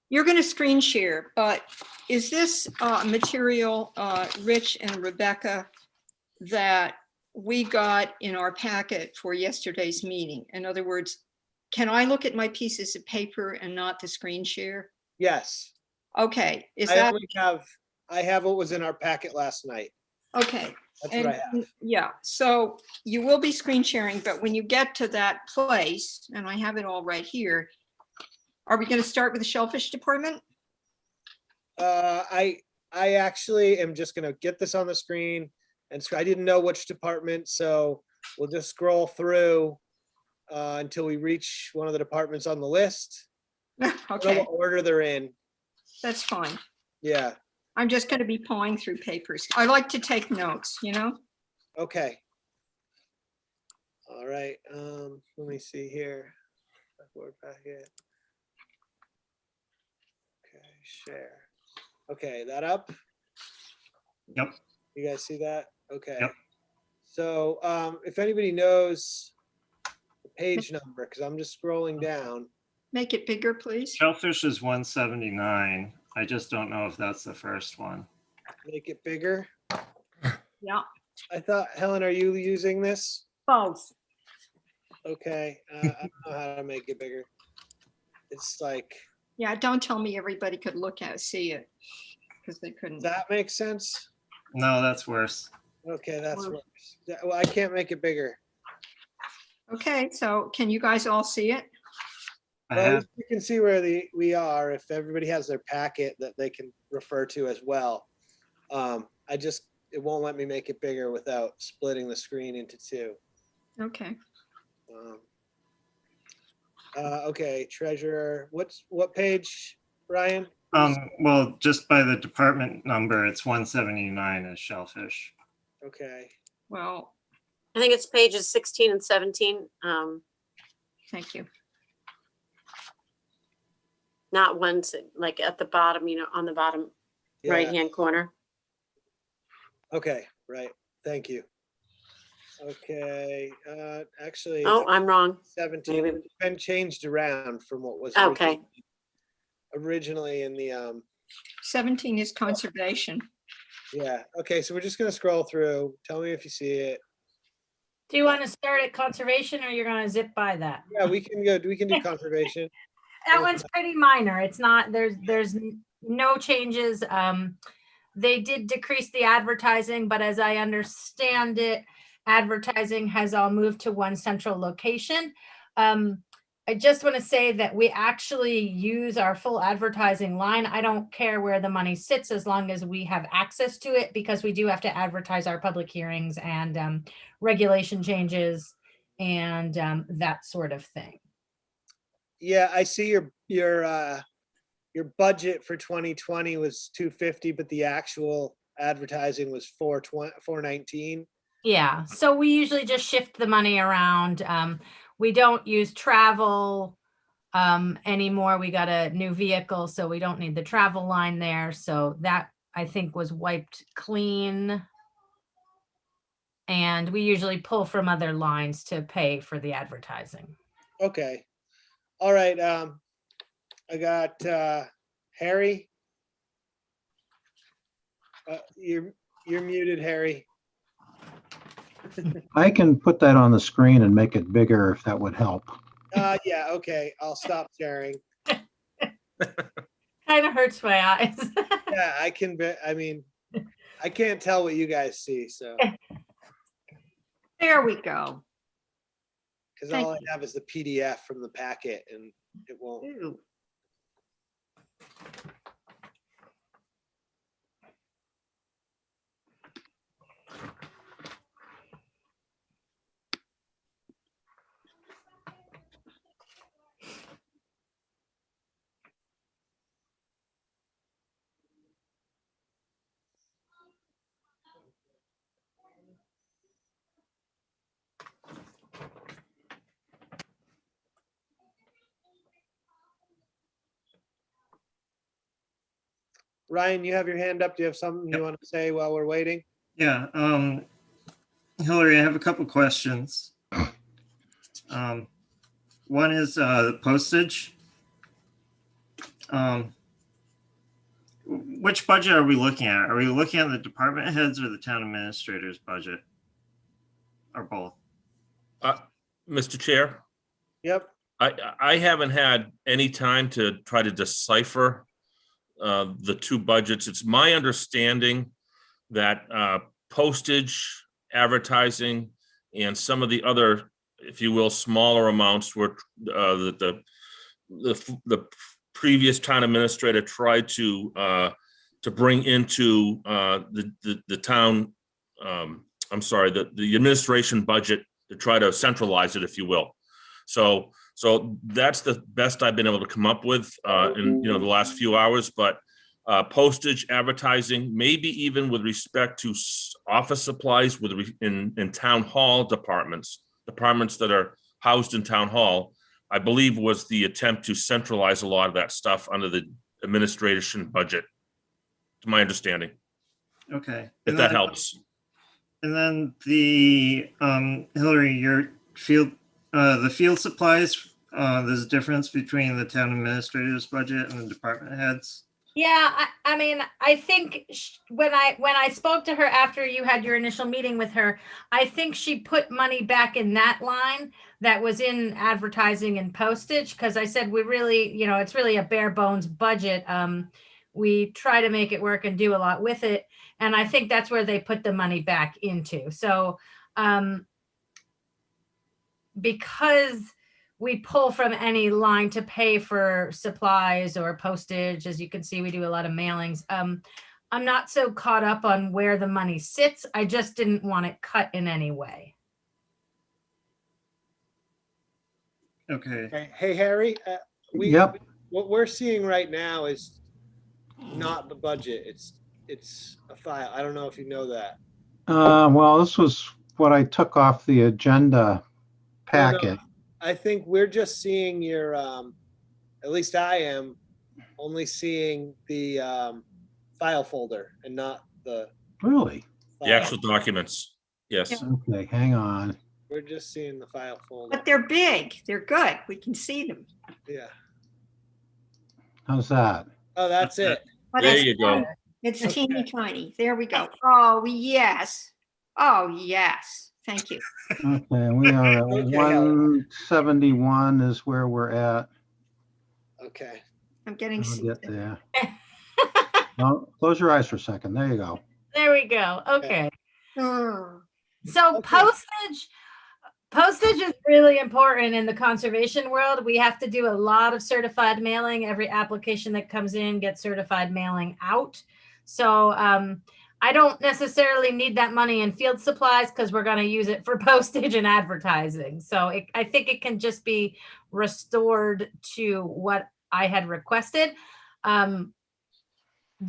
you're going to screen share, but is this material, Rich and Rebecca, that we got in our packet for yesterday's meeting? In other words, can I look at my pieces of paper and not the screen share? Yes, Okay, is I that only have what was in our packet last night. okay? That's what I have. Yeah, so you will be screen sharing, but when you get to that place, and I have it all right here, are we going to start with the Shellfish Department? I actually am just gonna get this on the screen, and so I didn't know which department, so we'll just scroll through until we reach one of the departments on the list. I don't know Okay, what order they're in. that's fine. Yeah, I'm just going to be pawing through papers. I like to take notes, you know? okay. All right, let me see here. Word packet. Okay, share. Okay, that up? Yep. You guys see that? Okay. Yep. So if anybody knows the page number, because I'm just scrolling down. Make it bigger, please. Shellfish is 179. I just don't know if that's the first one. Make it bigger. Yeah, I thought, Helen, are you using this? both. Okay, I don't know how to make it bigger. It's like, Yeah, don't tell me everybody could look at, see it, because they couldn't. does that make sense? No, that's worse. Okay, that's Or- worse. Well, I can't make it bigger. Okay, so can you guys all see it? I Well, at have, least we can see where we are, if everybody has their packet that they can refer to as well. It won't let me make it bigger without splitting the screen into two. Okay. Um, okay, treasurer, what page, Ryan? Well, just by the department number, it's 179 is Shellfish. Okay, Well, I think it's pages 16 and 17. thank you. Not ones like at the bottom, on the bottom yeah, right-hand corner. okay, right, thank you. Okay, actually. Oh, I'm wrong. 17, maybe. it's been changed around from what was Okay. originally in the, 17 is conservation. yeah, okay, so we're just gonna scroll through. Tell me if you see it. Do you want to start at conservation or you're going to zip by that? Yeah, we can do conservation. That one's pretty minor. It's not, there's no changes. They did decrease the advertising, but as I understand it, advertising has all moved to one central location. I just want to say that we actually use our full advertising line. I don't care where the money sits as long as we have access to it, because we do have to advertise our public hearings and regulation changes and that sort of thing. Yeah, I see your budget for 2020 was 250, but the actual advertising was 419. Yeah, so we usually just shift the money around. We don't use travel anymore. We got a new vehicle, so we don't need the travel line there. So that, I think, was wiped clean. And we usually pull from other lines to pay for the advertising. Okay. All right. I got Harry. You're muted, Harry. I can put that on the screen and make it bigger if that would help. Yeah, okay. I'll stop sharing. Kind of hurts my eyes. Yeah, I mean, I can't tell what you guys see, so, There we go. because Thank all I have is the PDF from the packet and it won't. Ooh. Ryan, you have your hand up. Do you have something you want to say while we're waiting? Yeah, Hillary, I have a couple questions. One is the postage. Which budget are we looking at? Are we looking at the department heads or the town administrator's budget? Or both? Mr. Chair, Yep. I haven't had any time to try to decipher the two budgets. It's my understanding that postage, advertising, and some of the other, if you will, smaller amounts were the previous town administrator tried to bring into the town. I'm sorry, the administration budget to try to centralize it, if you will. So that's the best I've been able to come up with in the last few hours. But postage, advertising, maybe even with respect to office supplies in town hall departments that are housed in town hall, I believe was the attempt to centralize a lot of that stuff under the administration budget, to my understanding. Okay. If that helps. And then the Hillary, your field, the field supplies, there's a difference between the town administrator's budget and the department heads. Yeah, I mean, I think when I spoke to her after you had your initial meeting with her, I think she put money back in that line that was in advertising and postage, because I said we really, it's really a bare bones budget. We try to make it work and do a lot with it. And I think that's where they put the money back into. So because we pull from any line to pay for supplies or postage, as you can see, we do a lot of mailings. I'm not so caught up on where the money sits. I just didn't want it cut in any way. Okay, Hey, Harry, Yep. what we're seeing right now is not the budget. It's a file. I don't know if you know that. Well, this was what I took off the agenda Well, no, packet. I think we're just seeing your, at least I am, only seeing the file folder and not the Really? The file. actual documents. Yes. Okay, hang on. We're just seeing the file folder. But they're big. They're good. We can see them. Yeah. How's that? Oh, that's it. But There it's you go. tiny. It's Okay. teeny tiny. There we go. Oh, yes. Oh, yes. Thank you. Okay, we are at Okay, Helen. 171 is where we're at. Okay. I'm getting I'll get seasick. there. Well, close your eyes for a second. There you go. There we go. Okay. Oh, So Okay. postage is really important in the conservation world. We have to do a lot of certified mailing. Every application that comes in gets certified mailing out. So I don't necessarily need that money in field supplies because we're going to use it for postage and advertising. So I think it can just be restored to what I had requested.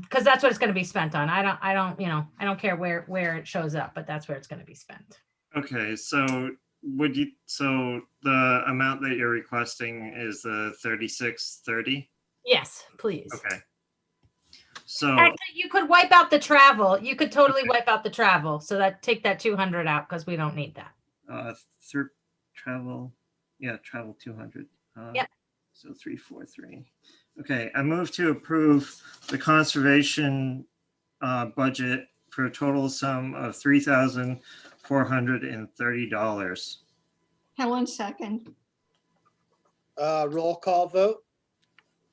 Because that's what it's going to be spent on. I don't care where it shows up, but that's where it's going to be spent. okay, so so the amount that you're requesting is the 3630? Yes, please. Okay. So, Actually, you could wipe out the travel. You could totally wipe out the travel. So take that 200 out because we don't need that. through travel, yeah, travel 200. Yep. So 343. Okay, I move to approve the conservation budget for a total sum of $3,430. Helen second. Roll call vote.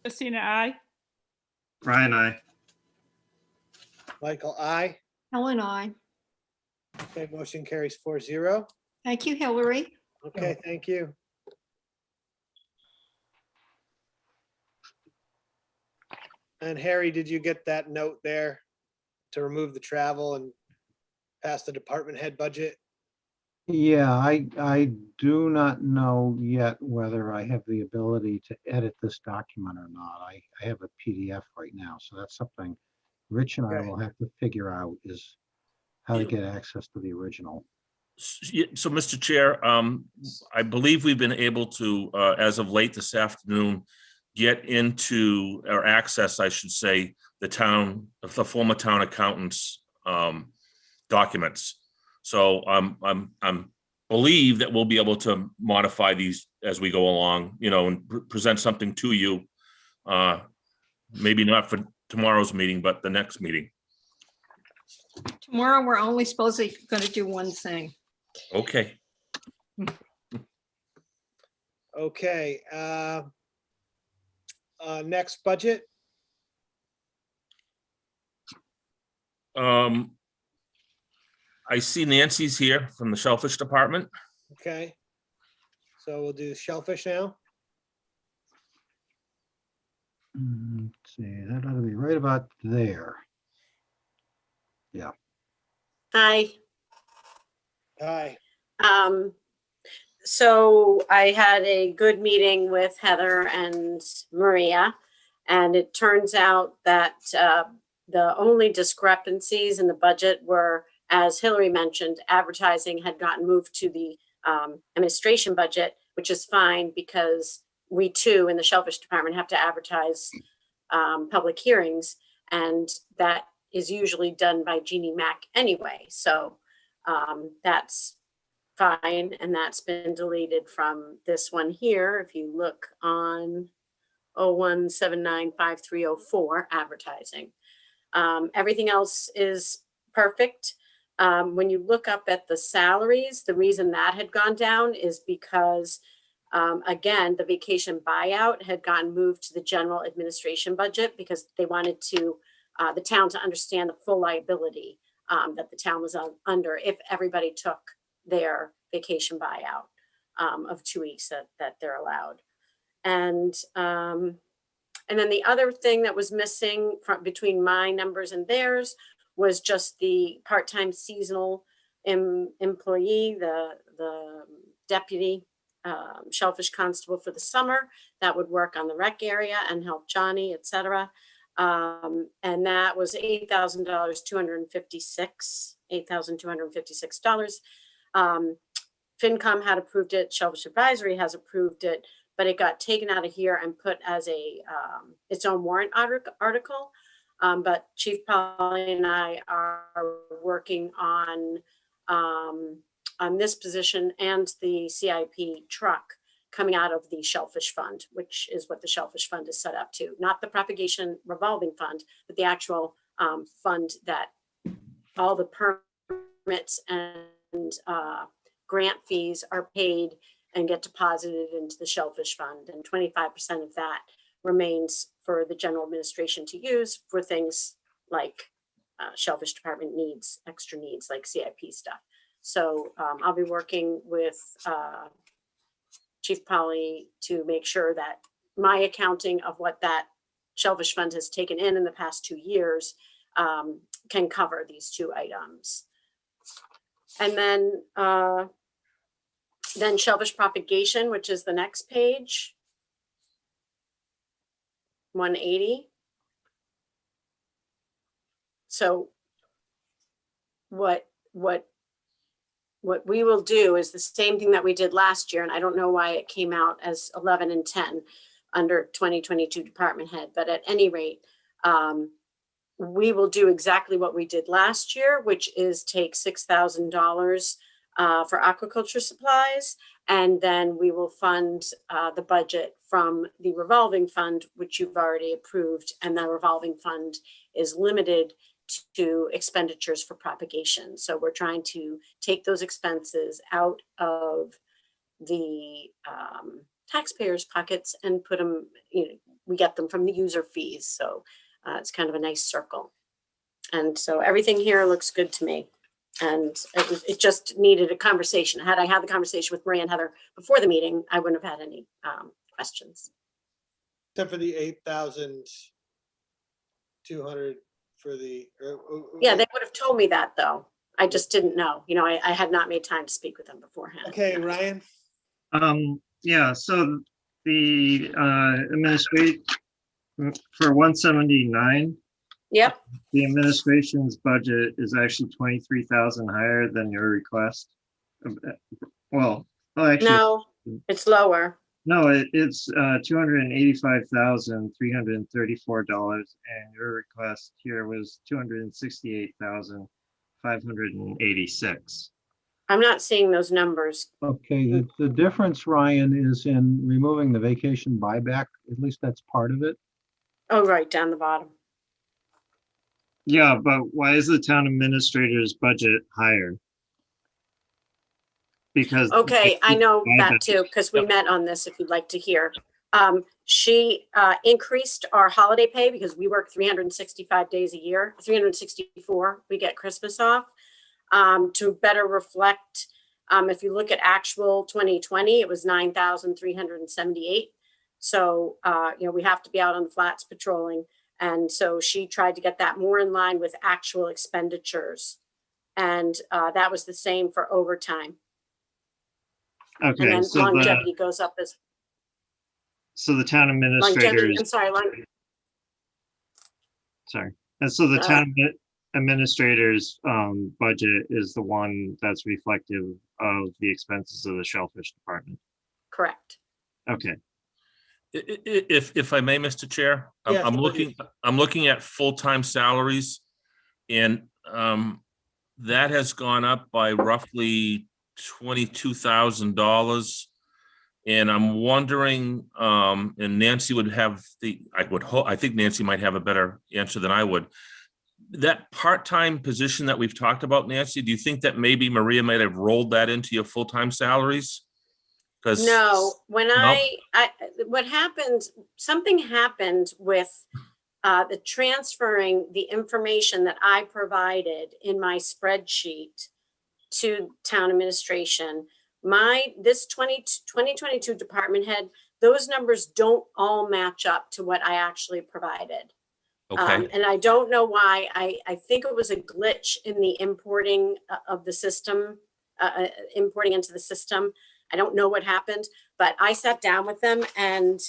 Christina, I. Brian, I. Michael, I. Helen, I. Okay, motion carries 4-0. Thank you, Hillary. Okay, thank you. And Harry, did you get that note there to remove the travel and pass the department head budget? Yeah, I do not know yet whether I have the ability to edit this document or not. I have a PDF right now, so that's something Rich and I Okay. will have to figure out is how to get access to the original. So, Mr. Chair, I believe we've been able to, as of late this afternoon, get into, or access, I should say, the former town accountant's documents. So I'm believe that we'll be able to modify these as we go along, and present something to you. Maybe not for tomorrow's meeting, but the next meeting. Tomorrow, we're only supposedly going to do one thing. Okay. Okay. Next budget. I see Nancy's here from the Shellfish Department. Okay. So we'll do shellfish now. Let's see, that ought to be right about there. Hi. Hi. So I had a good meeting with Heather and Maria, and it turns out that the only discrepancies in the budget were, as Hillary mentioned, advertising had gotten moved to the administration budget, which is fine because we too in the Shellfish Department have to advertise public hearings, and that is usually done by Jeannie Mack anyway. So that's fine, and that's been deleted from this one here. If you look on 01795304 advertising, everything else is perfect. When you look up at the salaries, the reason that had gone down is because again, the vacation buyout had gotten moved to the general administration budget because they wanted to the town to understand the full liability that the town was under if everybody took their vacation buyout of 2 weeks that they're allowed. And And then the other thing that was missing from between my numbers and theirs was just the part-time seasonal employee, the deputy shellfish constable for the summer that would work on the rec area and help Johnny, etc. And that was $8,256. FinCom had approved it. Shellfish Advisory has approved it, but it got taken out of here and put as a its own warrant article. But Chief Polly and I are working on this position and the CIP truck coming out of the Shellfish Fund, which is what the Shellfish Fund is set up to, not the propagation revolving fund, but the actual fund that all the permits and grant fees are paid and get deposited into the Shellfish Fund. And 25% of that remains for the general administration to use for things like Shellfish Department needs, extra needs like CIP stuff. So I'll be working with Chief Polly to make sure that my accounting of what that Shellfish Fund has taken in the past 2 years can cover these two items. And then Shellfish Propagation, which is the next page, 180. So what we will do is the same thing that we did last year, and I don't know why it came out as 11 and 10 under 2022 department head, but at any rate, we will do exactly what we did last year, which is take $6,000 for aquaculture supplies, and then we will fund the budget from the revolving fund, which you've already approved, and the revolving fund is limited to expenditures for propagation. So we're trying to take those expenses out of the taxpayers' pockets and put them, we get them from the user fees. So it's kind of a nice circle. And so everything here looks good to me. And it just needed a conversation. Had I had the conversation with Maria and Heather before the meeting, I wouldn't have had any questions. Except for the 8,200 for the. Yeah, they would have told me that though. I just didn't know. I had not made time to speak with them beforehand. Okay, Ryan. Yeah, so the administration for 179. Yep. The administration's budget is actually 23,000 higher than your request. Well, actually, No, it's lower. no, it's $285,334, and your request here was $268,586. I'm not seeing those numbers. Okay, the difference, Ryan, is in removing the vacation buyback. At least that's part of it. Oh, right, down the bottom. Yeah, but why is the town administrator's budget higher? Because Okay, I know that too, because we met on this, if you'd like to hear. She increased our holiday pay because we work 365 days a year, 364, we get Christmas off, to better reflect, if you look at actual 2020, it was 9,378. So, we have to be out on the flats patrolling. And so she tried to get that more in line with actual expenditures. And that was the same for overtime. Okay, And then so longevity goes up as so the town longevity. administrators. I'm sorry, Sorry, and so the town administrator's budget is the one that's reflective of the expenses of the Shellfish Department. correct. Okay. If I may, Mr. Chair, Yes, I'm please. looking at full-time salaries, and that has gone up by roughly $22,000. And I'm wondering, and Nancy would have I think Nancy might have a better answer than I would. That part-time position that we've talked about, Nancy, do you think that maybe Maria might have rolled that into your full-time salaries? Because No, when No? what happened, something happened with the transferring the information that I provided in my spreadsheet to town administration. This 2022 department head those numbers don't all match up to what I actually provided. Okay, And I don't know why. I think it was a glitch in the importing of the system, importing into the system. I don't know what happened, but I sat down with them, and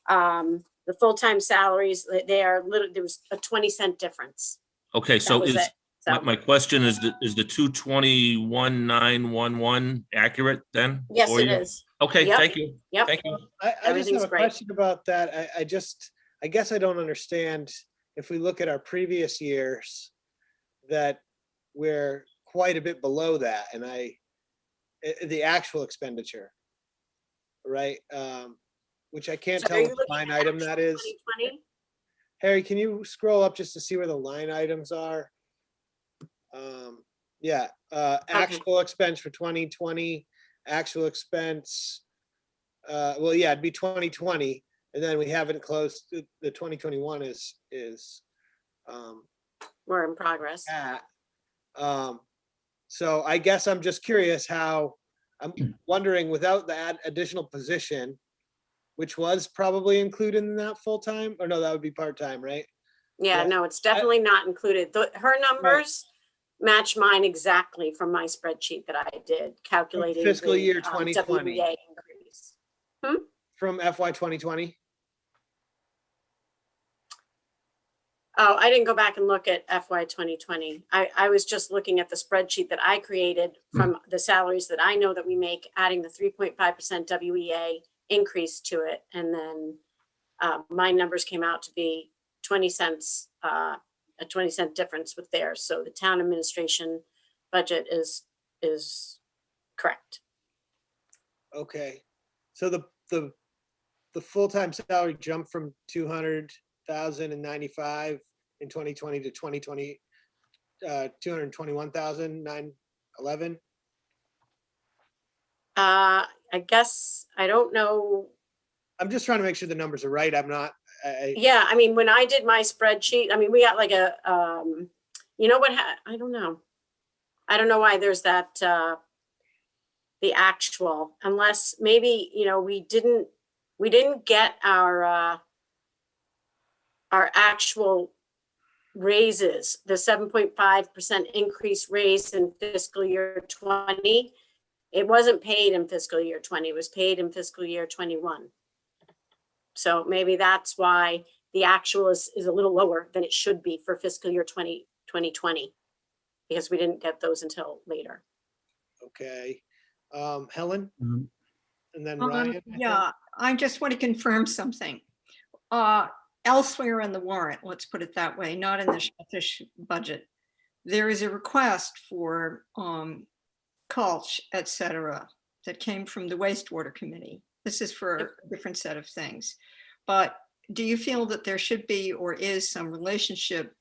the full-time salaries, they are literally, there was a 20-cent difference. okay, That so was is, it. So, my question is the 221,911 accurate then? yes, for it you? is. Okay, Yep. thank you. Yep. Thank you. I just Everything's have a great. question about that. I guess I don't understand. If we look at our previous years, that we're quite a bit below that, and the actual expenditure, right? Which I can't So tell are you what looking line at item that is. 2020? Harry, can you scroll up just to see where the line items are? Yeah, actual expense for 2020, actual expense. Well, yeah, it'd be 2020, and then we haven't closed, the 2021 is We're in progress. at. So I guess I'm just curious how, I'm wondering, without that additional position, which was probably included in that full-time, or no, that would be part-time, right? Yeah, Yeah. no, it's definitely not included. Her numbers match mine exactly from my spreadsheet that I did calculating fiscal the, year 2020. WEA increase. From FY 2020? Oh, I didn't go back and look at FY 2020. I was just looking at the spreadsheet that I created from the salaries that I know that we make, adding the 3.5% WEA increase to it. And then my numbers came out to be 20 cents, a 20-cent difference with theirs. So the town administration budget is correct. Okay, so the full-time salary jumped from 200,095 in 2020 to 2020, 221,911. I guess, I don't know. I'm just trying to make sure the numbers are right. I'm not, Yeah, I mean, when I did my spreadsheet, I mean, we got like a, you know what, I don't know. I don't know why there's that, the actual, unless maybe, you know, we didn't get our actual raises, the 7.5% increase raise in fiscal year 20. It wasn't paid in fiscal year 20, it was paid in fiscal year 21. So maybe that's why the actual is a little lower than it should be for fiscal year 2020, because we didn't get those until later. okay. Helen? Mhm. And then Ryan? I think? Yeah, I just want to confirm something. Elsewhere in the warrant, let's put it that way, not in the Shellfish budget, there is a request for mulch, et cetera, that came from the wastewater committee. This is for a different set of things. But do you feel that there should be or is some relationship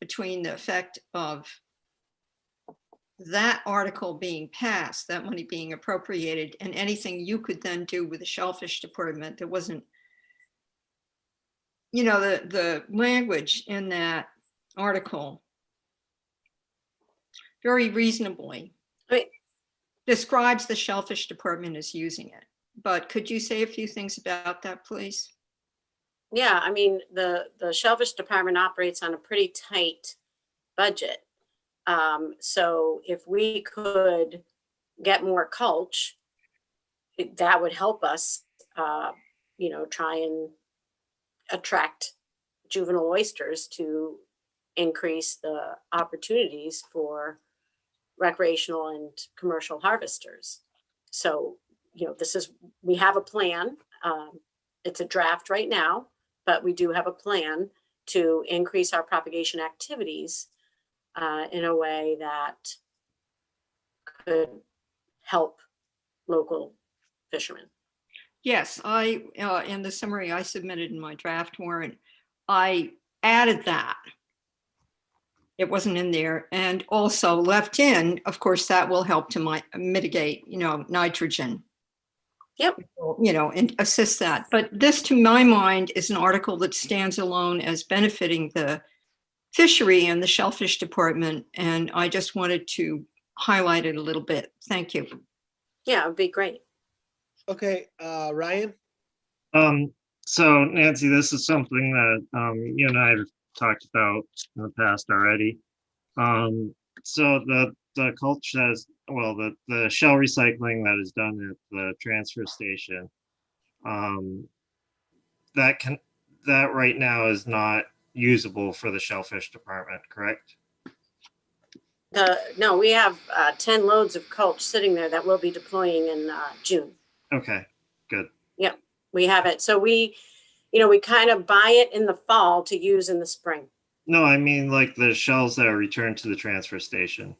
between the effect of that article being passed, that money being appropriated, and anything you could then do with the Shellfish Department that wasn't, you know, the language in that article very reasonably Right. describes the Shellfish Department as using it. But could you say a few things about that, please? Yeah, I mean, the Shellfish Department operates on a pretty tight budget. So if we could get more mulch, that would help us, you know, try and attract juvenile oysters to increase the opportunities for recreational and commercial harvesters. So, you know, we have a plan. It's a draft right now, but we do have a plan to increase our propagation activities in a way that could help local fishermen. Yes, in the summary I submitted in my draft warrant, I added that. It wasn't in there, and also left in, of course, that will help to mitigate, you know, nitrogen. Yep. You know, and assist that. But this, to my mind, is an article that stands alone as benefiting the fishery and the Shellfish Department, and I just wanted to highlight it a little bit. Thank you. Yeah, it would be great. Okay, Ryan? So Nancy, this is something that you and I have talked about in the past already. So the culch says, well, the shell recycling that is done at the transfer station, that right now is not usable for the Shellfish Department, correct? No, we have 10 loads of mulch sitting there that we'll be deploying in June. Okay, good. Yep, we have it. So we kind of buy it in the fall to use in the spring. No, I mean like the shells that are returned to the transfer station.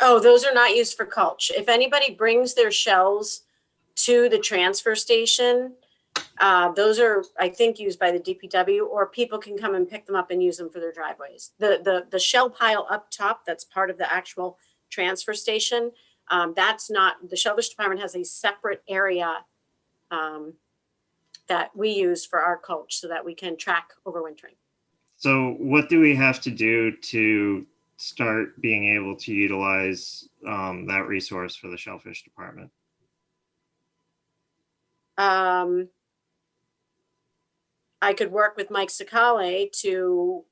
Oh, those are not used for mulch. If anybody brings their shells to the transfer station, those are, I think, used by the DPW, or people can come and pick them up and use them for their driveways. The shell pile up top, that's part of the actual transfer station. That's not, the Shellfish Department has a separate area that we use for our mulch so that we can track overwintering. So what do we have to do to start being able to utilize that resource for the Shellfish Department? I could work with Mike Sakale to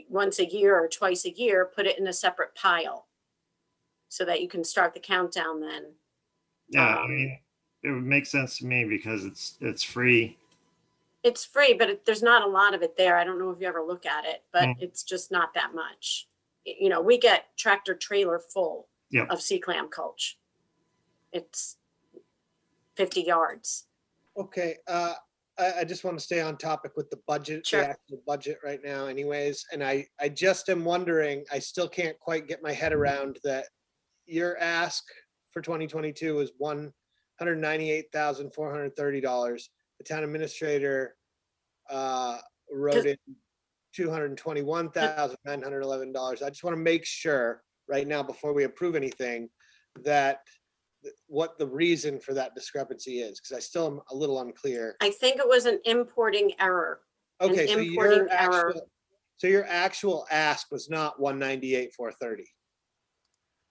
once a year or twice a year, put it in a separate pile so that you can start the countdown then. Yeah, I mean, it would make sense to me because it's free. It's free, but there's not a lot of it there. I don't know if you ever look at it, but it's just not that much. You know, we get tractor trailer full of C-clam mulch. It's 50 yards. Okay, I just want to stay on topic with the budget, Sure. the actual budget right now anyways. And I just am wondering, I still can't quite get my head around that your ask for 2022 is $198,430. The town administrator wrote in $221,911. I just want to make sure right now before we approve anything that what the reason for that discrepancy is, because I still am a little unclear. I think it was an importing error. Okay, so importing error. your actual ask was not 198,430.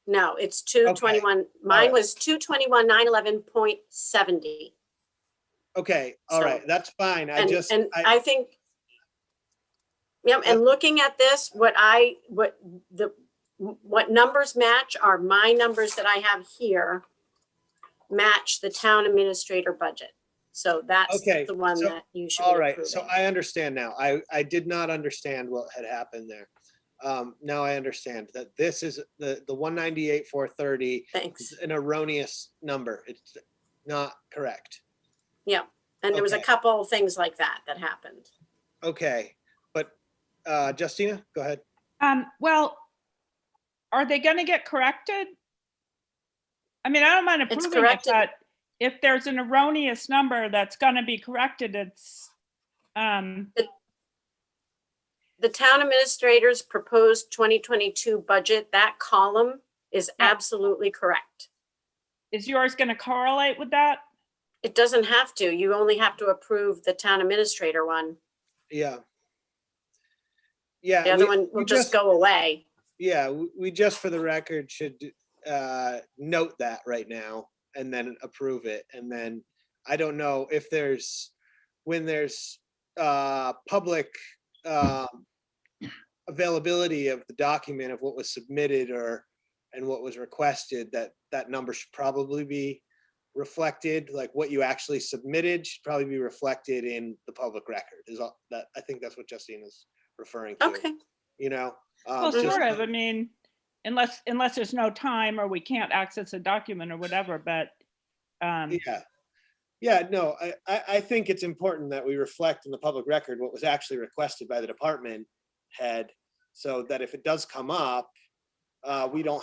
No, it's 221. Mine was 221,911.70. Okay, all right, that's fine. I think, and looking at this, what numbers match are my numbers that I have here match the town administrator budget. So that's the one that you should be all right, approving. so I understand now. I did not understand what had happened there. Now I understand that this is the 198,430 is an erroneous number. It's not correct. Yeah, and there was a couple of things like that happened. Okay, but Justina, go ahead. Well, are they going to get corrected? I mean, I don't mind approving it, but if there's an erroneous number that's going to be corrected, it's the town administrator's proposed 2022 budget, that column is absolutely correct. Is yours going to correlate with that? It doesn't have to. You only have to approve the town administrator one. Yeah. Yeah. The other one will just go away. Yeah, we just for the record should note that right now and then approve it. And then I don't know if when there's public availability of the document of what was submitted and what was requested, that number should probably be reflected, like what you actually submitted should probably be reflected in the public record. I think that's what Justine is referring to. Okay. You know? Well, sort of. I mean, unless there's no time or we can't access a document or whatever, but yeah, no, I think it's important that we reflect in the public record what was actually requested by the department head, so that if it does come up, we don't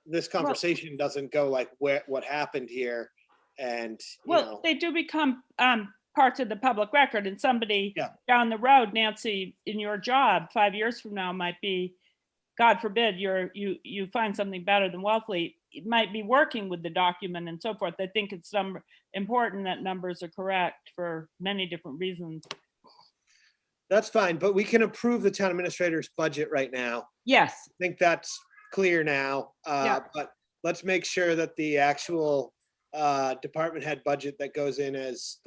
this conversation doesn't go like what happened here, and they do become parts of the public record, and somebody down the road, Nancy, in your job 5 years from now might be, God forbid, you find something better than Wellfleet, it might be working with the document and so forth. I think it's important that numbers are correct for many different reasons. That's fine, but we can approve the town administrator's budget right now. Yes. I think that's clear now, but let's make sure that the actual department head budget that goes in as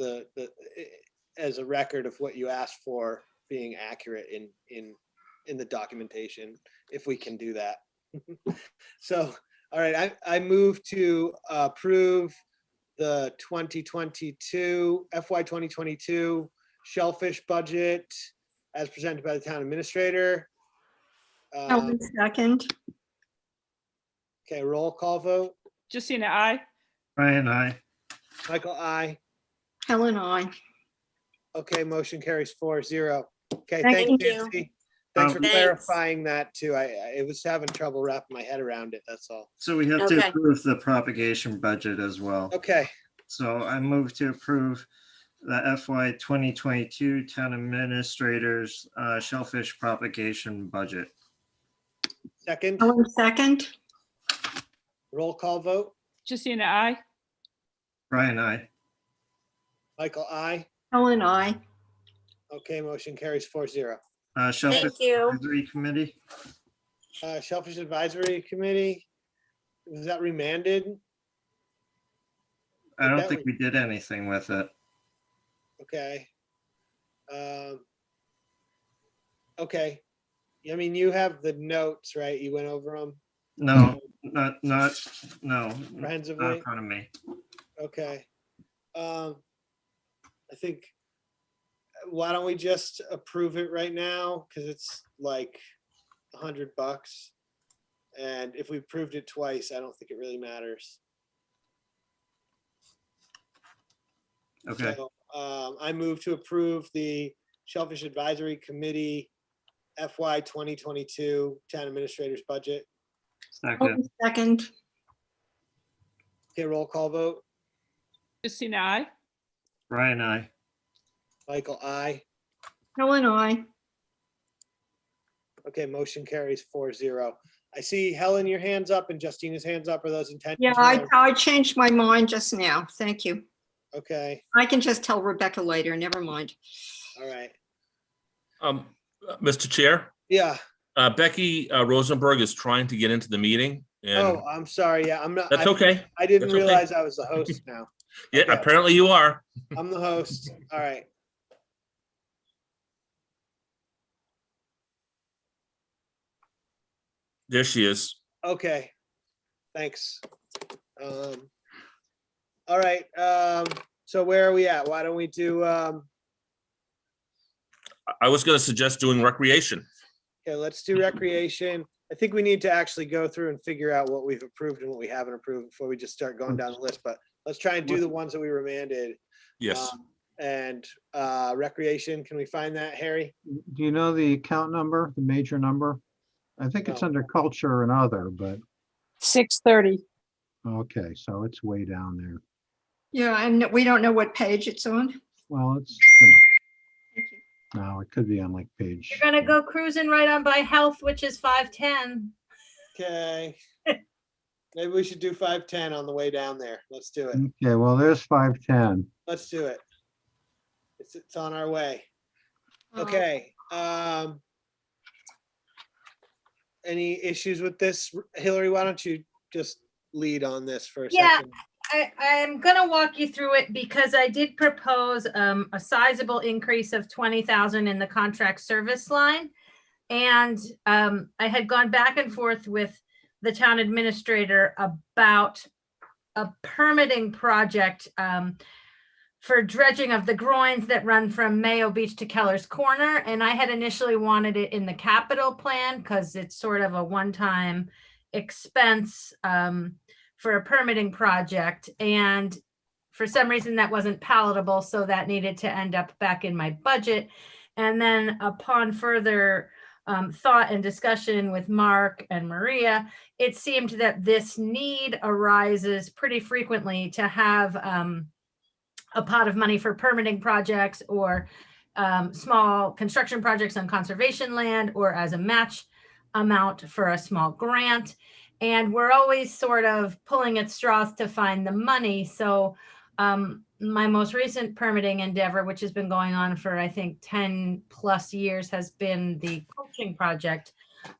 as a record of what you asked for being accurate in the documentation, if we can do that. So, all right, I move to approve the 2022 FY 2022 Shellfish budget as presented by the town administrator. Helen second. Okay, roll call vote. Justina, I. Brian, I. Michael, I. Helen, I. Okay, motion carries 4-0. Okay, Thank thank you. you, Nancy. Thanks for Thanks. clarifying that too. I was having trouble wrapping my head around it, that's all. So we have to Okay. approve the propagation budget as well. Okay, So I move to approve the FY 2022 town administrators shellfish propagation budget. second, Helen second. roll call vote. Justina, I. Brian, I. Michael, I. Helen, I. Okay, motion carries 4-0. Shellfish Thank you. Advisory Committee. Shellfish Advisory Committee, was that remanded? I don't That think we- we did anything with it. Okay. Okay. I mean, you have the notes, right? You went over them No, no, not in comprehensively? front of me. Okay. I think, why don't we just approve it right now? Because it's like $100. And if we approved it twice, I don't think it really matters. Okay, So, I move to approve the Shellfish Advisory Committee FY 2022 Town Administrator's Budget. second, Helen second. Okay, roll call vote. Justina, I. Brian, I. Michael, I. Helen, I. Okay, motion carries 4-0. I see Helen, your hand's up and Justina's hands up. Are those Yeah, intentional? I changed my mind just now. Thank you. Okay, I can just tell Rebecca later. Never mind. all right. Mr. Chair, Yeah. Becky Rosenberg is trying to get into the meeting and Oh, I'm sorry. Yeah, I'm not. that's okay. I didn't That's okay. realize I was the host now. Yeah, Okay. apparently you are. I'm the host. All right. There she is. Okay. Thanks. All right. So where are we at? Why don't we do, I was going to suggest doing recreation. okay, let's do recreation. I think we need to actually go through and figure out what we've approved and what we haven't approved before we just start going down the list, but let's try and do the ones that we remanded. Yes. And recreation, can we find that, Harry? Do you know the account number, the major number? I think it's No. under culture and other, but, 6:30. okay, so it's way down there. Yeah, and we don't know what page it's on. Well, it's, Thank you. no, it could be on like page. You're gonna go cruising right on by health, which is 510. Okay. Maybe we should do 510 on the way down there. Let's do it. Okay, well, there's 510. Let's do it. It's on our way. Oh, Okay. Any issues with this? Hillary, why don't you just lead on this for a Yeah. second? I'm gonna walk you through it because I did propose a sizable increase of 20,000 in the contract service line. And I had gone back and forth with the town administrator about a permitting project for dredging of the groins that run from Mayo Beach to Keller's Corner. And I had initially wanted it in the capital plan because it's sort of a one-time expense for a permitting project. And for some reason that wasn't palatable, so that needed to end up back in my budget. And then upon further thought and discussion with Mark and Maria, it seemed that this need arises pretty frequently to have a pot of money for permitting projects or small construction projects on conservation land or as a match amount for a small grant. And we're always sort of pulling at straws to find the money. So my most recent permitting endeavor, which has been going on for, I think, 10 plus years, has been the coaching project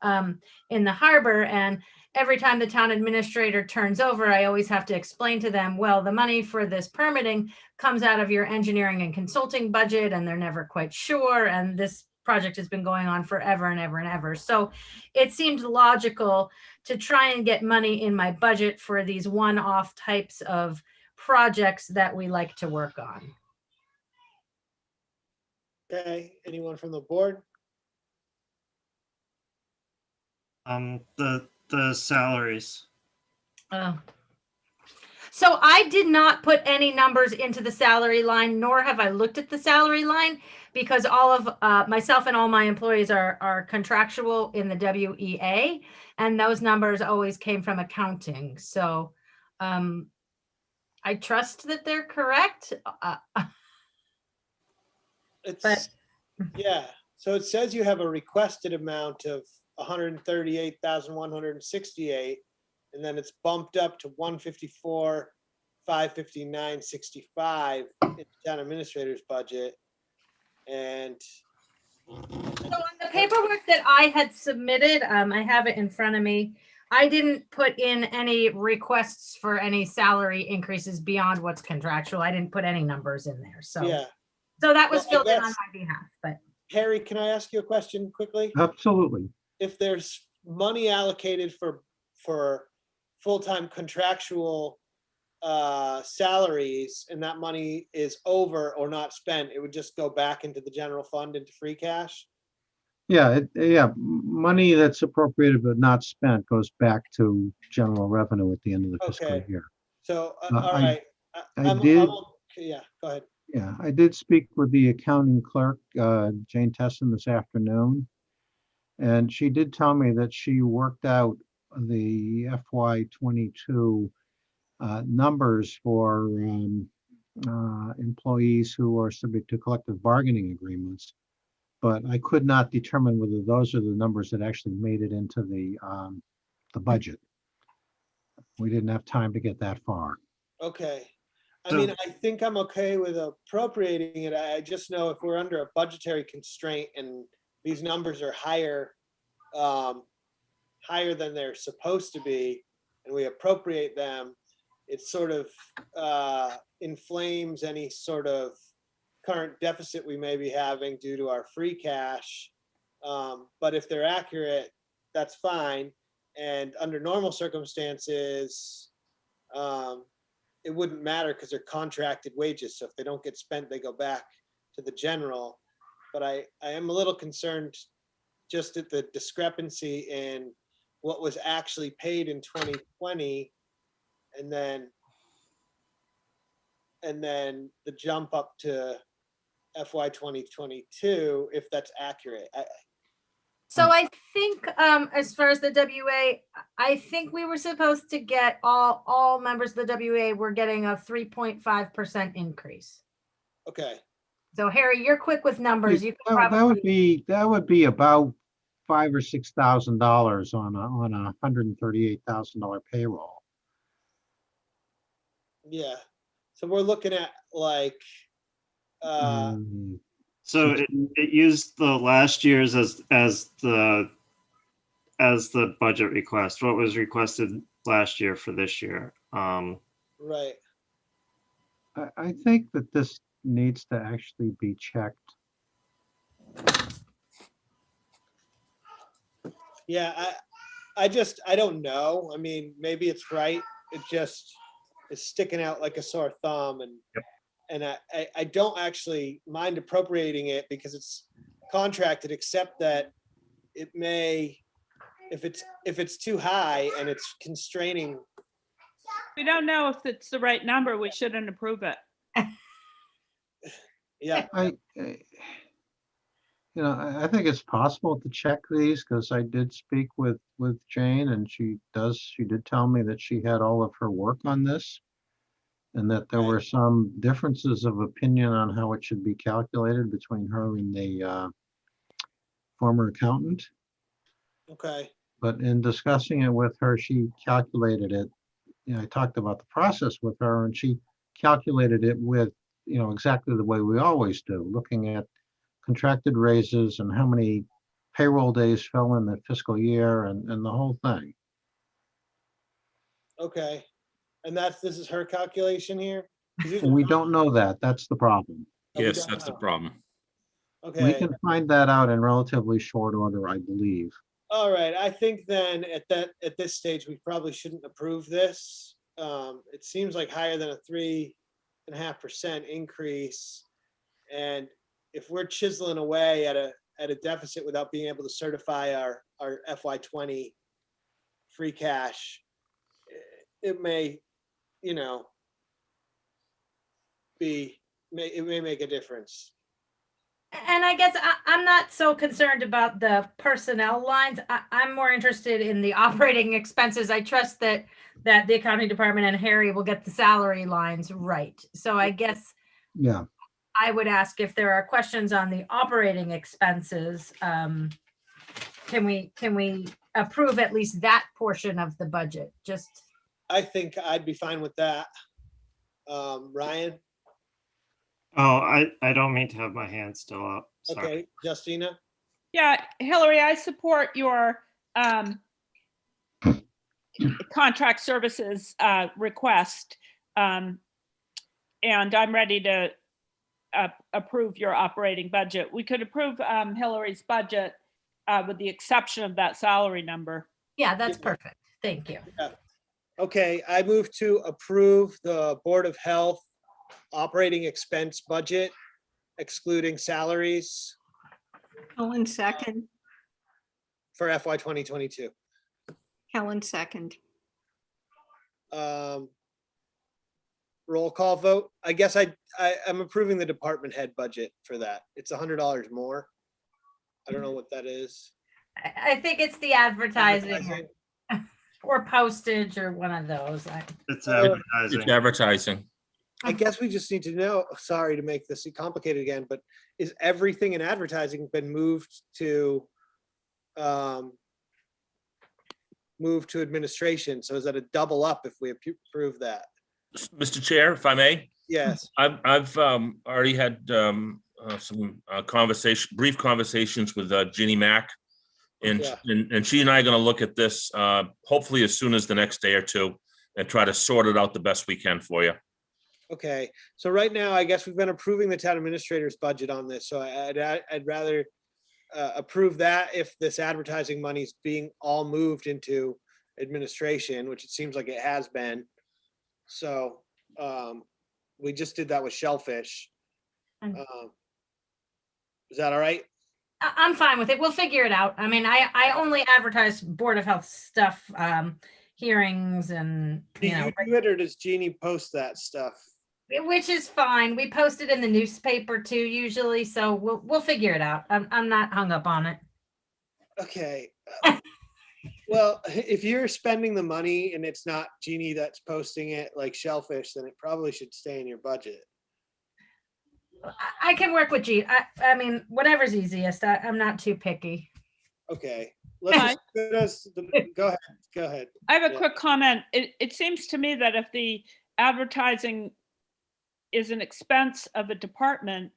in the harbor. And every time the town administrator turns over, I always have to explain to them, well, the money for this permitting comes out of your engineering and consulting budget, and they're never quite sure. And this project has been going on forever and ever and ever. So it seemed logical to try and get money in my budget for these one-off types of projects that we like to work on. Okay, anyone from the board? The salaries. Oh. So I did not put any numbers into the salary line, nor have I looked at the salary line, because all of myself and all my employees are contractual in the WEA, and those numbers always came from accounting. So I trust that they're correct. It's, yeah, so it says you have a requested amount of 138,168, and then it's bumped up to 154,559.65 in the town administrator's budget. And So on the paperwork that I had submitted, I have it in front of me. I didn't put in any requests for any salary increases beyond what's contractual. I didn't put any numbers in there. So, yeah, so that was Well, I filled in on guess- my behalf, but. Harry, can I ask you a question quickly? Absolutely. If there's money allocated for full-time contractual salaries, and that money is over or not spent, it would just go back into the general fund, into free cash? Yeah, money that's appropriated but not spent goes back to general revenue at the end of the fiscal Okay. year. So, I- all right. I did- Yeah, go ahead. Yeah, I did speak with the accounting clerk, Jane Tesson, this afternoon. And she did tell me that she worked out the FY '22 numbers for employees who are subject to collective bargaining agreements. But I could not determine whether those are the numbers that actually made it into the budget. We didn't have time to get that far. Okay. I So- mean, I think I'm okay with appropriating it. I just know if we're under a budgetary constraint and these numbers are higher than they're supposed to be, and we appropriate them, it sort of inflames any sort of current deficit we may be having due to our free cash. But if they're accurate, that's fine. And under normal circumstances, it wouldn't matter because they're contracted wages. So if they don't get spent, they go back to the general. But I am a little concerned just at the discrepancy in what was actually paid in 2020 and then the jump up to FY 2022, if that's accurate. So I think, as far as the WA, I think we were supposed to get all members of the WA were getting a 3.5% increase. Okay, So Harry, you're quick with numbers. You can That probably. that would be about $5,000 or $6,000 on a $138,000 payroll. yeah. So we're looking at like, So it used the last year's as the budget request. What was requested last year for this year? right. I think that this needs to actually be checked. Yeah, I don't know. I mean, maybe it's right. It just is sticking out like a sore thumb, and I don't actually mind appropriating it because it's contracted, except that it may, if it's too high and it's constraining. We don't know if it's the right number. We shouldn't approve it. Yeah, I think it's possible to check these because I did speak with Jane, and she did tell me that she had all of her work on this, and that there were some differences of opinion on how it should be calculated between her and the former accountant. okay, But in discussing it with her, she calculated it. I talked about the process with her, and she calculated it with, exactly the way we always do, looking at contracted raises and how many payroll days fell in the fiscal year and the whole thing. Okay. And this is her calculation here? 'Cause these are We mine. don't know that. That's the problem. Oh, we Yes, don't that's the know. problem. We Okay, can find that out in relatively short order, I believe. all right. I think then at this stage, we probably shouldn't approve this. It seems like higher than a 3.5% increase. And if we're chiseling away at a deficit without being able to certify our FY20 free cash, it may, you know, it may make a difference. And I guess I'm not so concerned about the personnel lines. I'm more interested in the operating expenses. I trust that the accounting department and Harry will get the salary lines right. So I guess Yeah, I would ask if there are questions on the operating expenses. Can we approve at least that portion of the budget? Just, I think I'd be fine with that. Ryan, Oh, I don't mean to have my hand still up. Sorry. okay, Justina, Yeah, Hillary, I support your contract services request. And I'm ready to approve your operating budget. We could approve Hillary's budget with the exception of that salary number. yeah, that's Yeah. perfect. Thank you. okay, I move to approve the Board of Health operating expense budget excluding salaries Helen second, for FY 2022. Helen second. Roll call vote. I guess I'm approving the department head budget for that. It's $100 more. I don't know what that is. I think it's the advertising or postage or one of those. It's Uh, advertising. It's advertising. I guess we just need to know, sorry to make this complicated again, but is everything in advertising been moved to administration? So is that a double up if we approve that? Mr. Chair, if I may, Yes, I've already had some brief conversations with Ginny Mack. And, Yeah. and she and I are going to look at this hopefully as soon as the next day or two and try to sort it out the best we can for you. okay. So right now, I guess we've been approving the town administrator's budget on this, so I'd rather approve that if this advertising money's being all moved into administration, which it seems like it has been. So we just did that with Shellfish. Mm. Is that all right? I'm fine with it. We'll figure it out. I mean, I only advertise Board of Health stuff, hearings and, Do you know, you do it or does Jeannie post that stuff? which is fine. We post it in the newspaper too, usually, so we'll figure it out. I'm not hung up on it. Okay. Well, if you're spending the money and it's not Jeannie that's posting it like Shellfish, then it probably should stay in your budget. I can work with G. I mean, whatever's easiest. I'm not too picky. Okay. Let's just, go ahead. I have a Yeah. quick comment. It seems to me that if the advertising is an expense of a department,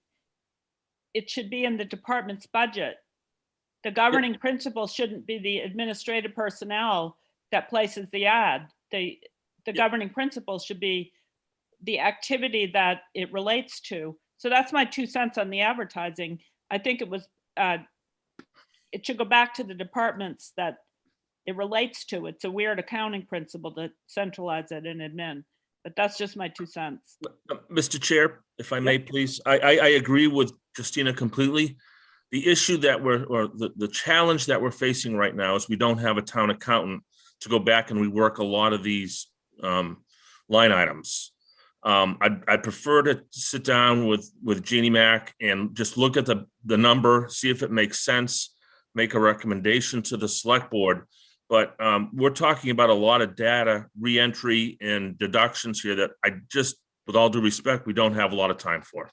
it should be in the department's budget. The governing principle shouldn't be the administrative personnel that places the ad. The governing principle should be the activity that it relates to. So that's my 2 cents on the advertising. I think it should go back to the departments that it relates to. It's a weird accounting principle to centralize it in admin, but that's just my 2 cents. Mr. Chair, if I may, please, I agree with Justina completely. The issue that the challenge that we're facing right now is we don't have a town accountant to go back and rework a lot of these line items. I'd prefer to sit down with Jeannie Mack and just look at the number, see if it makes sense, make a recommendation to the select board. But we're talking about a lot of data, reentry and deductions here that I just, with all due respect, we don't have a lot of time for.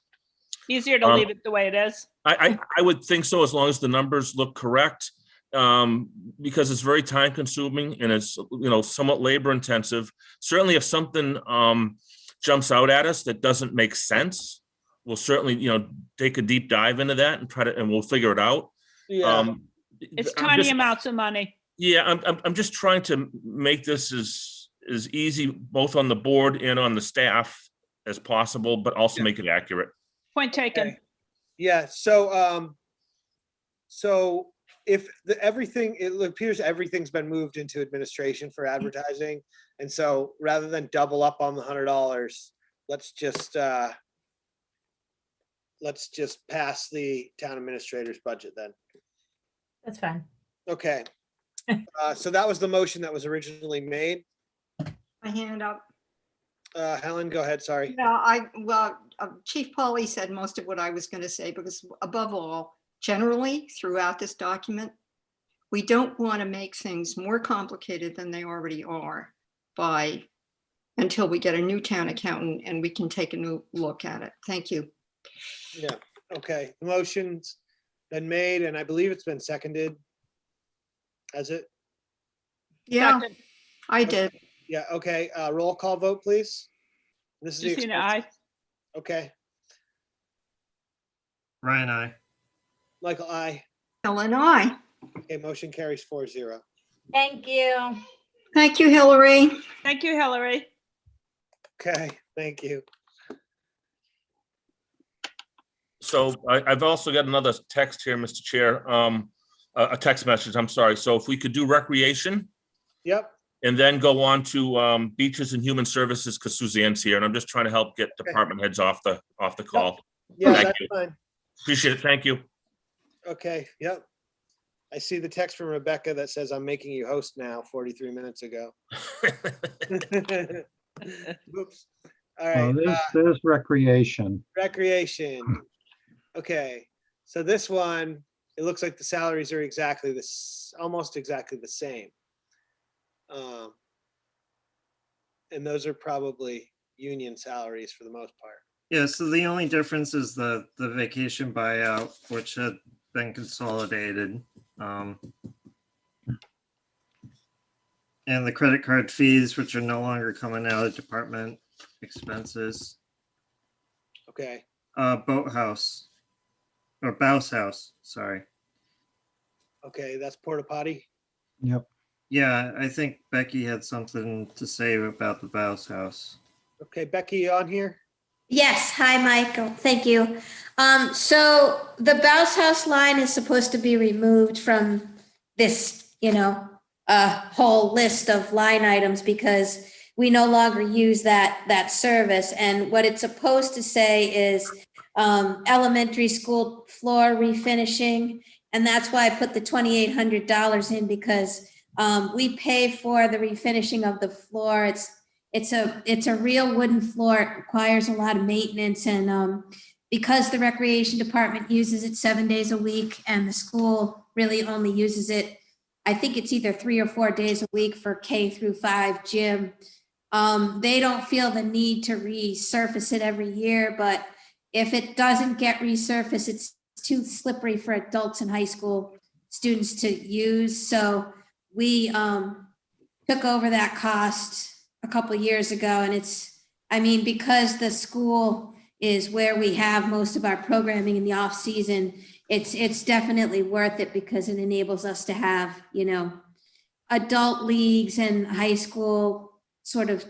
Easier to leave it the way it is. I would think so, as long as the numbers look correct, because it's very time consuming and it's, somewhat labor intensive. Certainly if something jumps out at us that doesn't make sense, we'll certainly, take a deep dive into that and we'll figure it out. Yeah. It's tiny amounts of money. Yeah, I'm just trying to make this as easy both on the board and on the staff as possible, but also make it accurate. Point taken. Okay. Yeah, so if everything, it appears everything's been moved into administration for advertising. And so rather than double up on the $100, let's just pass the town administrator's budget then. That's fine. Okay. So that was the motion that was originally made. My hand up. Helen, go ahead, sorry. Chief Pauly said most of what I was going to say, because above all, generally throughout this document, we don't want to make things more complicated than they already are until we get a new town accountant and we can take a new look at it. Thank you. Yeah, okay. The motion's been made and I believe it's been seconded. Has it? Yeah, Second. I did. Yeah, okay. Roll call vote, please. This is the Justina, expense- aye. Okay. Ryan, I. Michael, aye. Helen, I. Okay, motion carries 4-0. Thank you. Thank you, Hillary. Thank you, Hillary. Okay, thank you. So I've also got another text here, Mr. Chair, a text message, I'm sorry. So if we could do recreation Yep, and then go on to beaches and human services, because Suzanne's here, and I'm just trying to help get department heads off the call. yeah, Thank that's you. fine. Appreciate it. Thank you. Okay, yep. I see the text from Rebecca that says I'm making you host now 43 minutes ago. Oops. All Well, right, there's recreation. recreation. Okay, so this one, it looks like the salaries are exactly this, almost exactly the same. And those are probably union salaries for the most part. Yeah, so the only difference is the vacation buyout, which had been consolidated. And the credit card fees, which are no longer coming out of department expenses. Okay, Boathouse, or Bouse House, sorry. okay, that's porta potty. Yep. Yeah, I think Becky had something to say about the Bouse House. Okay, Becky, you on here? Yes, hi, Michael. Thank you. So the Bouse House line is supposed to be removed from this, whole list of line items because we no longer use that service. And what it's supposed to say is elementary school floor refinishing. And that's why I put the $2,800 in because we pay for the refinishing of the floor. It's a real wooden floor. It requires a lot of maintenance. And because the recreation department uses it 7 days a week and the school really only uses it, I think it's either 3 or 4 days a week for K-5 gym. They don't feel the need to resurface it every year, but if it doesn't get resurfaced, it's too slippery for adults and high school students to use. So we took over that cost a couple of years ago. And because the school is where we have most of our programming in the off season, it's definitely worth it because it enables us to have, adult leagues and high school sort of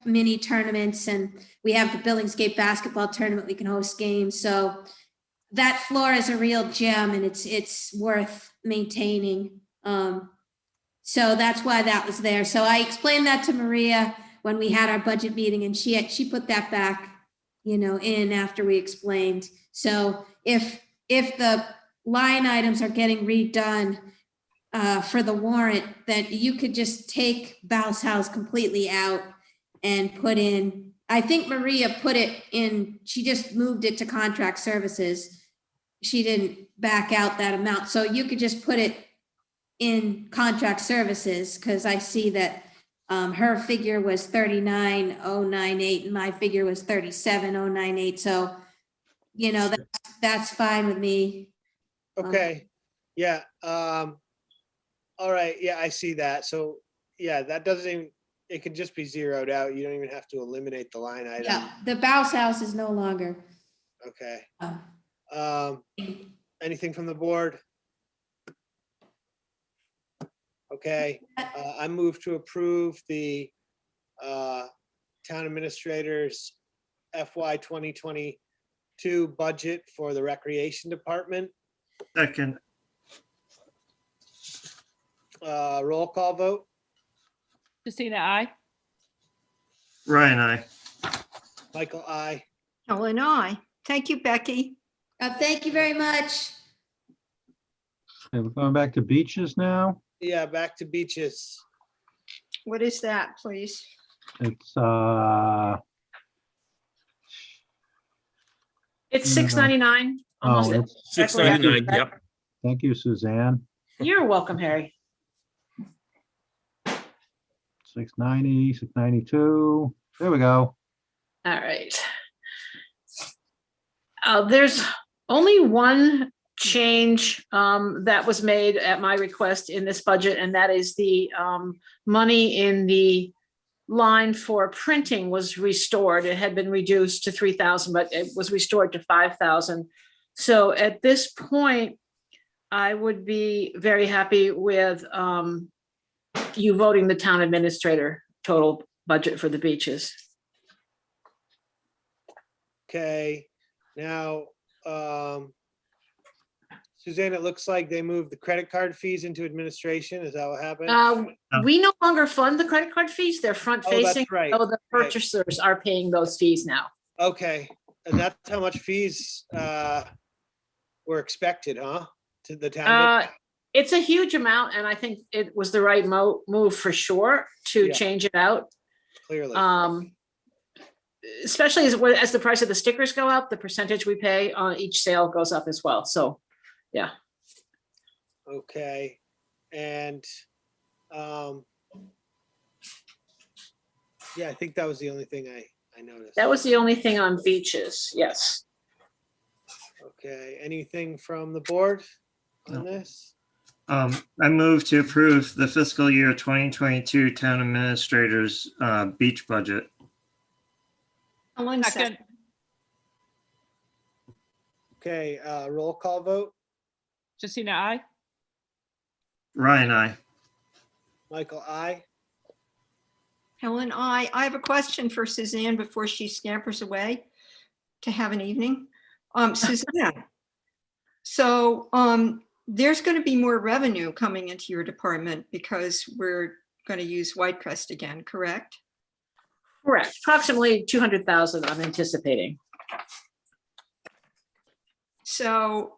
mini tournaments. And we have the Billingsgate basketball tournament. We can host games. So that floor is a real gem and it's worth maintaining. So that's why that was there. So I explained that to Maria when we had our budget meeting and she put that back, in after we explained. So if the line items are getting redone for the warrant, that you could just take Bouse House completely out and put in, I think Maria put it in, she just moved it to contract services. She didn't back out that amount. So you could just put it in contract services because I see that her figure was 39,098 and my figure was 37,098. So, that's fine with me. Okay, yeah, all right, yeah, I see that. So, yeah, that doesn't even, it could just be zeroed out. You don't even have to eliminate the line item. Yeah, the Bouse House is no longer. Okay. uh, Anything from the board? Okay, I move to approve the town administrators FY 2022 budget for the recreation department. Second, Roll call vote. Justina, I. Ryan, I. Michael, I. Ellen, I. Thank you, Becky. Thank you very much. Okay, we're going back to beaches now. Yeah, back to beaches. What is that, please? It's, It's Yeah. $6.99. oh, Almost. it's, 699, yep. thank you, Suzanne. You're welcome, Harry. 690, 692. There we go. All right. There's only one change that was made at my request in this budget, and that is the money in the line for printing was restored. It had been reduced to 3,000, but it was restored to 5,000. So at this point, I would be very happy with you voting the town administrator total budget for the beaches. Okay, now, Suzanne, it looks like they moved the credit card fees into administration. Is that what happened? We no longer fund the credit card fees. They're front Oh, that's facing. right. So the Right. purchasers are paying those fees now. Okay, and that's how much fees were expected, huh? To the town? It's a huge amount, and I think it was the right move for sure to Yeah. change it out. Clearly. Especially as the price of the stickers go up, the percentage we pay on each sale goes up as well. So, yeah. Okay, and yeah, I think that was the only thing I noticed. That was the only thing on beaches. Yes. Okay, anything from the board on No. this? I move to approve the fiscal year 2022 town administrators beach budget. Ellen, Second, Okay, roll call vote. Justina, I. Ryan, I. Michael, I. Helen, I have a question for Suzanne before she scampers away to have an evening. Suzanne, so there's going to be more revenue coming into your department because we're going to use Whitecrest again, correct? Correct. Approximately 200,000 I'm anticipating. So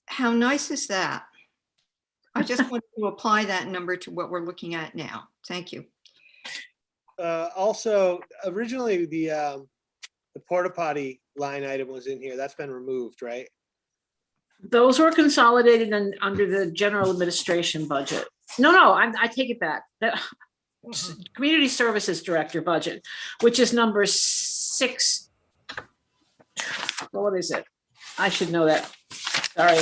how nice is that? I just want to apply that number to what we're looking at now. Thank you. Also, originally the porta potty line item was in here. That's been removed, right? Those were consolidated and under the general administration budget. No, I take it back. The Community Services Director budget, which is number 6. What is it? I should know that. Sorry.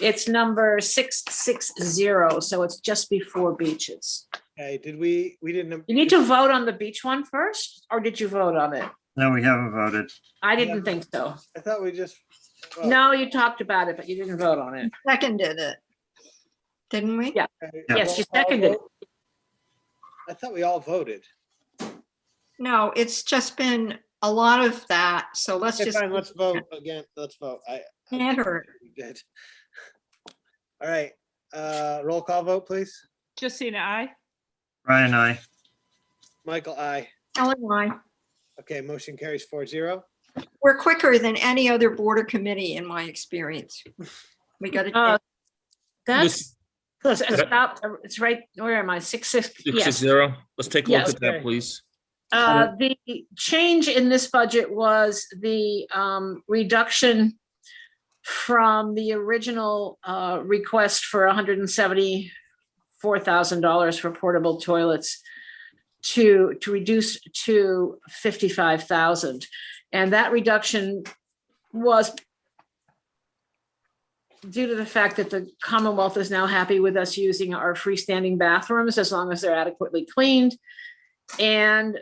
It's number 660, so it's just before beaches. Okay, did we didn't. You need to vote on the beach one first, or did you vote on it? No, we haven't voted. I didn't think so. I thought we just. well, No, you talked about it, but you didn't vote on it. Seconded it, didn't we? Yeah. okay, Yes, you roll call seconded. vote. I thought we all voted. No, it's just been a lot of that. So let's Okay, just. fine, let's vote again. Let's vote. Can't hurt. We did. All right, roll call vote, please. Justina, I. Ryan, I. Michael, I. Ellen, I. Okay, motion carries 4-0. We're quicker than any other board or committee in my experience. We got Uh, to. That's, it's about, it's right, where am I? 660, yes. 660. Let's take a look Yes. at that, please. The change in this budget was the reduction from the original request for $174,000 for portable toilets to reduce to 55,000. And that reduction was due to the fact that the Commonwealth is now happy with us using our freestanding bathrooms as long as they're adequately cleaned. And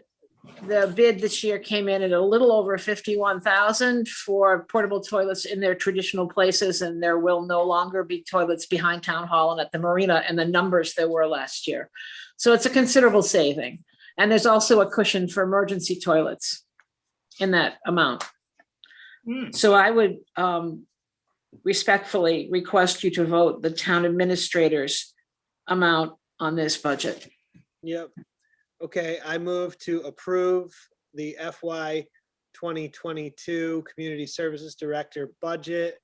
the bid this year came in at a little over 51,000 for portable toilets in their traditional places, and there will no longer be toilets behind Town Hall and at the marina and the numbers there were last year. So it's a considerable saving. And there's also a cushion for emergency toilets in that amount. So I would respectfully request you to vote the town administrator's amount on this budget. Yep. Okay, I move to approve the FY 2022 Community Services Director budget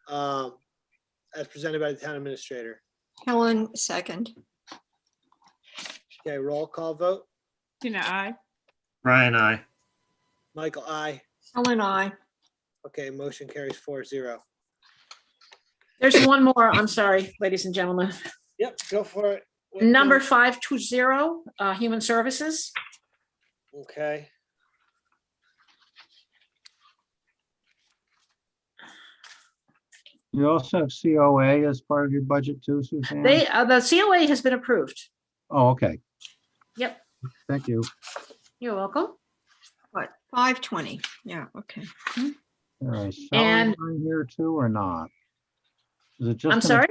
as presented by the town administrator. Helen, second. Okay, roll call vote. Tina, I. Brian, I. Michael, I. Helen, I. Okay, motion carries 4-0. There's one more, I'm sorry, ladies and gentlemen. Yep, go for it. What Number number? 520, Human Services. Okay, You also have COA as part of your budget too, Suzanne? The COA has been approved. Oh, okay. Yep, Thank you. you're welcome. What, 520? Yeah, okay. All right. And- salary line here too or not? Is it just? I'm an sorry?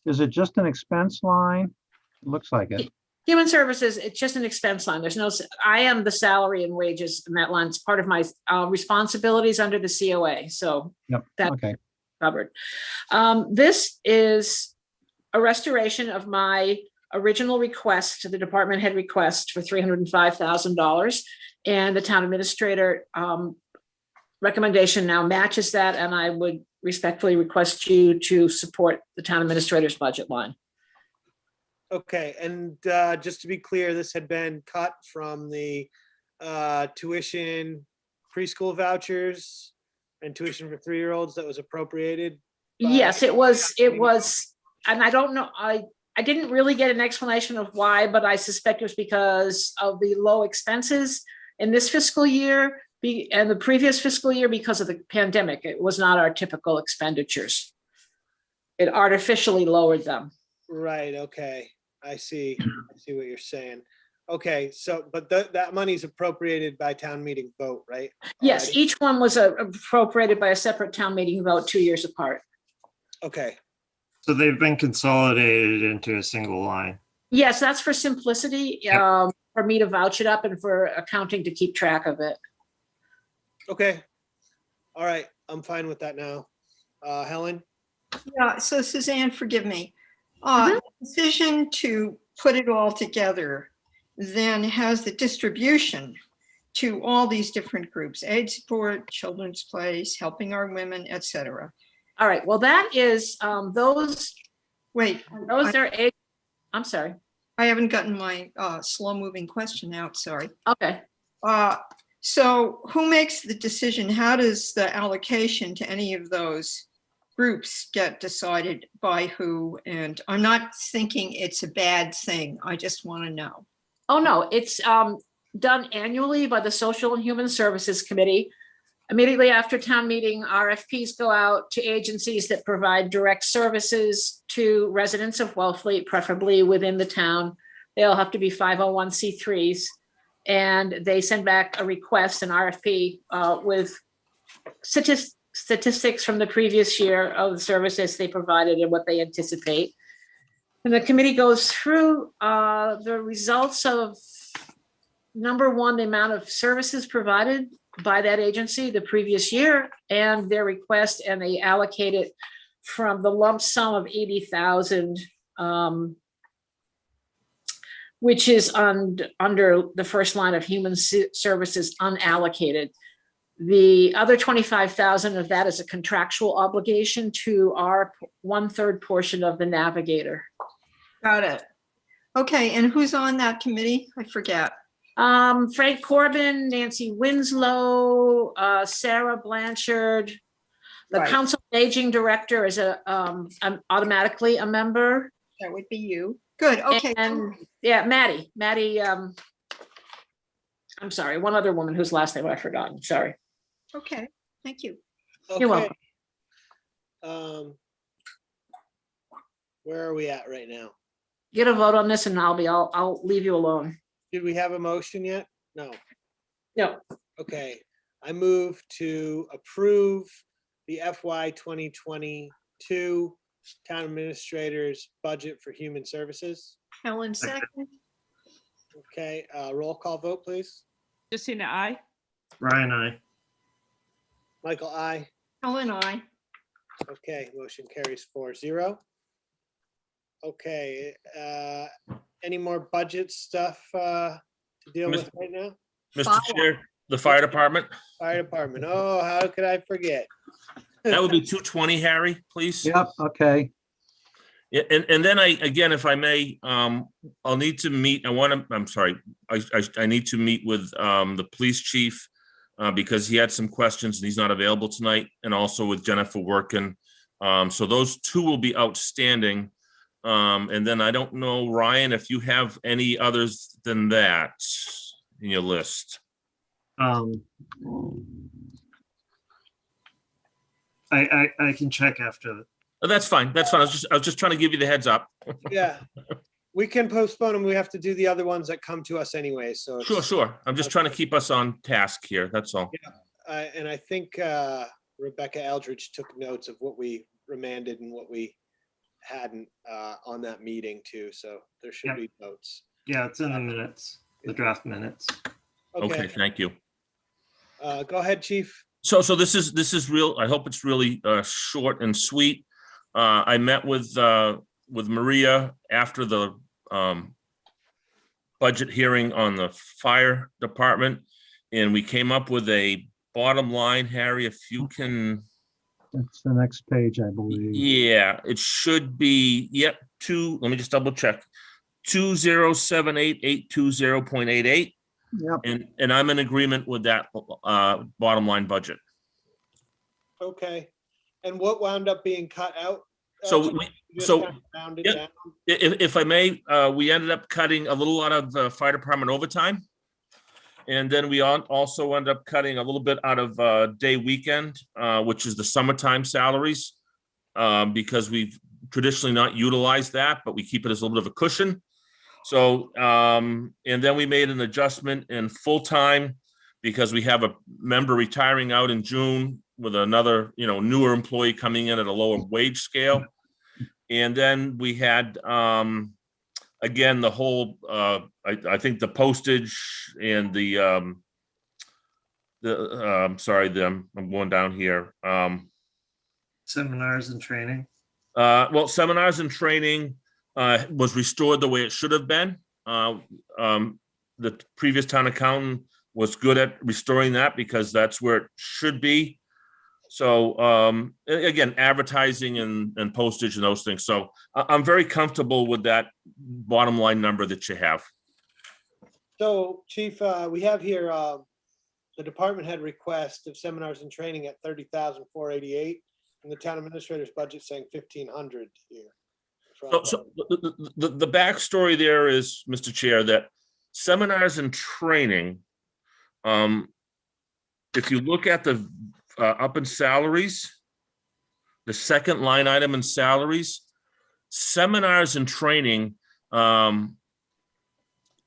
Is it just an expense line? It looks like it. Human Services, it's just an expense line. There's no, I am the salary and wages in that line. It's part of my responsibilities under the COA, so Yep, that- okay. covered. This is a restoration of my original request to the department head request for $305,000. And the town administrator recommendation now matches that, and I would respectfully request you to support the town administrator's budget line. okay, and just to be clear, this had been cut from the tuition preschool vouchers and tuition for 3-year-olds that was appropriated. Yes, it was, and I don't know, I didn't really get an explanation of why, but I suspect it was because of the low expenses in this fiscal year and the previous fiscal year because of the pandemic. It was not our typical expenditures. It artificially lowered them. Right, okay, I see what you're saying. Okay, so, but that money's appropriated by town meeting vote, right? Yes, Already? each one was appropriated by a separate town meeting vote 2 years apart. Okay, So they've been consolidated into a single line. Yes, that's for simplicity, Yep. for me to vouch it up and for accounting to keep track of it. okay. All right, I'm fine with that now. Helen? Yeah, so Suzanne, forgive me. Mhm. Decision to put it all together then has the distribution to all these different groups, aid support, children's place, helping our women, etc. All right, well, that is, those Wait, are, I'm sorry. I haven't gotten my slow-moving question out, sorry. Okay. So who makes the decision? How does the allocation to any of those groups get decided by who? And I'm not thinking it's a bad thing. I just want to know. Oh, no, it's done annually by the Social and Human Services Committee. Immediately after town meeting, RFPs go out to agencies that provide direct services to residents of Wellfleet, preferably within the town. They all have to be 501c3s. And they send back a request, an RFP with statistics from the previous year of the services they provided and what they anticipate. And the committee goes through the results of, number one, the amount of services provided by that agency the previous year and their request, and they allocate it from the lump sum of 80,000, which is under the first line of human services unallocated. The other 25,000 of that is a contractual obligation to our 1/3 portion of the navigator. Got it. Okay, and who's on that committee? I forget. Frank Corbin, Nancy Winslow, Sarah Blanchard. The Right. Council on Aging Director is automatically a member. That would be you. Good, okay. And yeah, Maddie, I'm sorry, one other woman whose last name I've forgotten, sorry. Okay, thank you. You're Okay. welcome. Where are we at right now? Get a vote on this and I'll leave you alone. Did we have a motion yet? No. No, Okay, I move to approve the FY 2022 Town Administrator's Budget for Human Services. Helen, second. Okay, roll call vote, please. Justina, I. Ryan, I. Michael, I. Helen, I. Okay, motion carries 4-0. Okay, any more budget stuff to deal with right now? Mr. Chair, the fire department, Fire department. Oh, how could I forget? that would be 220, Harry, please. Yep, okay. Yeah, and then again, if I may, I'll need to meet, I'm sorry, I need to meet with, the police chief, because he had some questions and he's not available tonight, and also with Jennifer Workin. So those two will be outstanding. And then I don't know, Ryan, if you have any others than that in your list. I can check after. Oh, that's fine. That's fine. I was just trying to give you the heads up. Yeah, we can postpone them. We have to do the other ones that come to us anyway, so. it's- Sure. I'm just trying to keep us on task here. That's all. And I think Rebecca Eldridge took notes of what we remanded and what we hadn't on that meeting too, so there should Yep. be notes. Yeah, it's in the minutes, the draft minutes. Okay, thank you. Go ahead, chief. So this is real. I hope it's really short and sweet. I met with Maria after the budget hearing on the fire department, and we came up with a bottom line. Harry, if you can. That's the next page, I believe. Yeah, it should be. Yep. Let me just double check. 2078,820.88. Yep. And I'm in agreement with that bottom line budget. Okay, and what wound up being cut out? So Chief? we- You just so- kind of rounded Yep. down? If I may, we ended up cutting a little out of the fire department overtime. And then we also ended up cutting a little bit out of day weekend, which is the summertime salaries. Because we've traditionally not utilized that, but we keep it as a little bit of a cushion. So, and then we made an adjustment in full-time because we have a member retiring out in June with another, newer employee coming in at a lower wage scale. And then we had, again, the whole, I think the postage and I'm going down here. Seminars and training. Well, seminars and training was restored the way it should have been. The previous town accountant was good at restoring that because that's where it should be. So again, advertising and postage and those things. So I'm very comfortable with that bottom line number that you have. So, chief, we have here, the department had request of seminars and training at 30,488, and the town administrator's budget saying 1,500 here. So the backstory there is, Mr. Chair, that seminars and training, if you look at the up in salaries, the second line item in salaries, seminars and training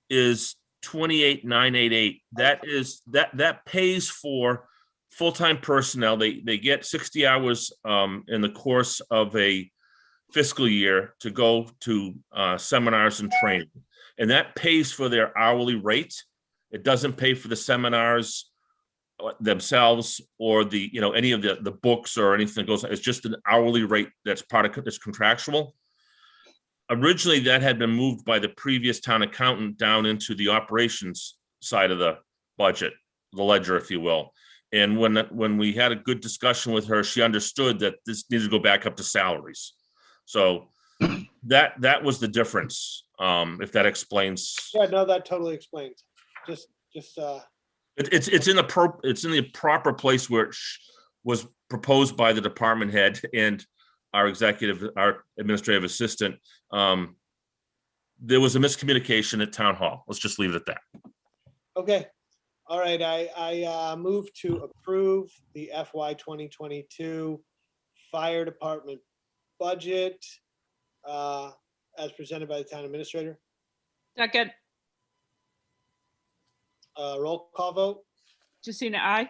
is 28,988. That pays for full-time personnel. They get 60 hours in the course of a fiscal year to go to seminars and training, and that pays for their hourly rate. It doesn't pay for the seminars themselves or the any of the books or anything that goes. It's just an hourly rate that's part of it's contractual. Originally, that had been moved by the previous town accountant down into the operations side of the budget, the ledger, if you will. And when we had a good discussion with her, she understood that this needed to go back up to salaries. So that was the difference. If that explains. Yeah, no, that totally explains. Just. It's in the proper place where it was proposed by the department head and our administrative assistant. There was a miscommunication at town hall. Let's just leave it at that. Okay, all right, I move to approve the FY 2022 fire department budget as presented by the town administrator. Second, Roll call vote. Justina, I.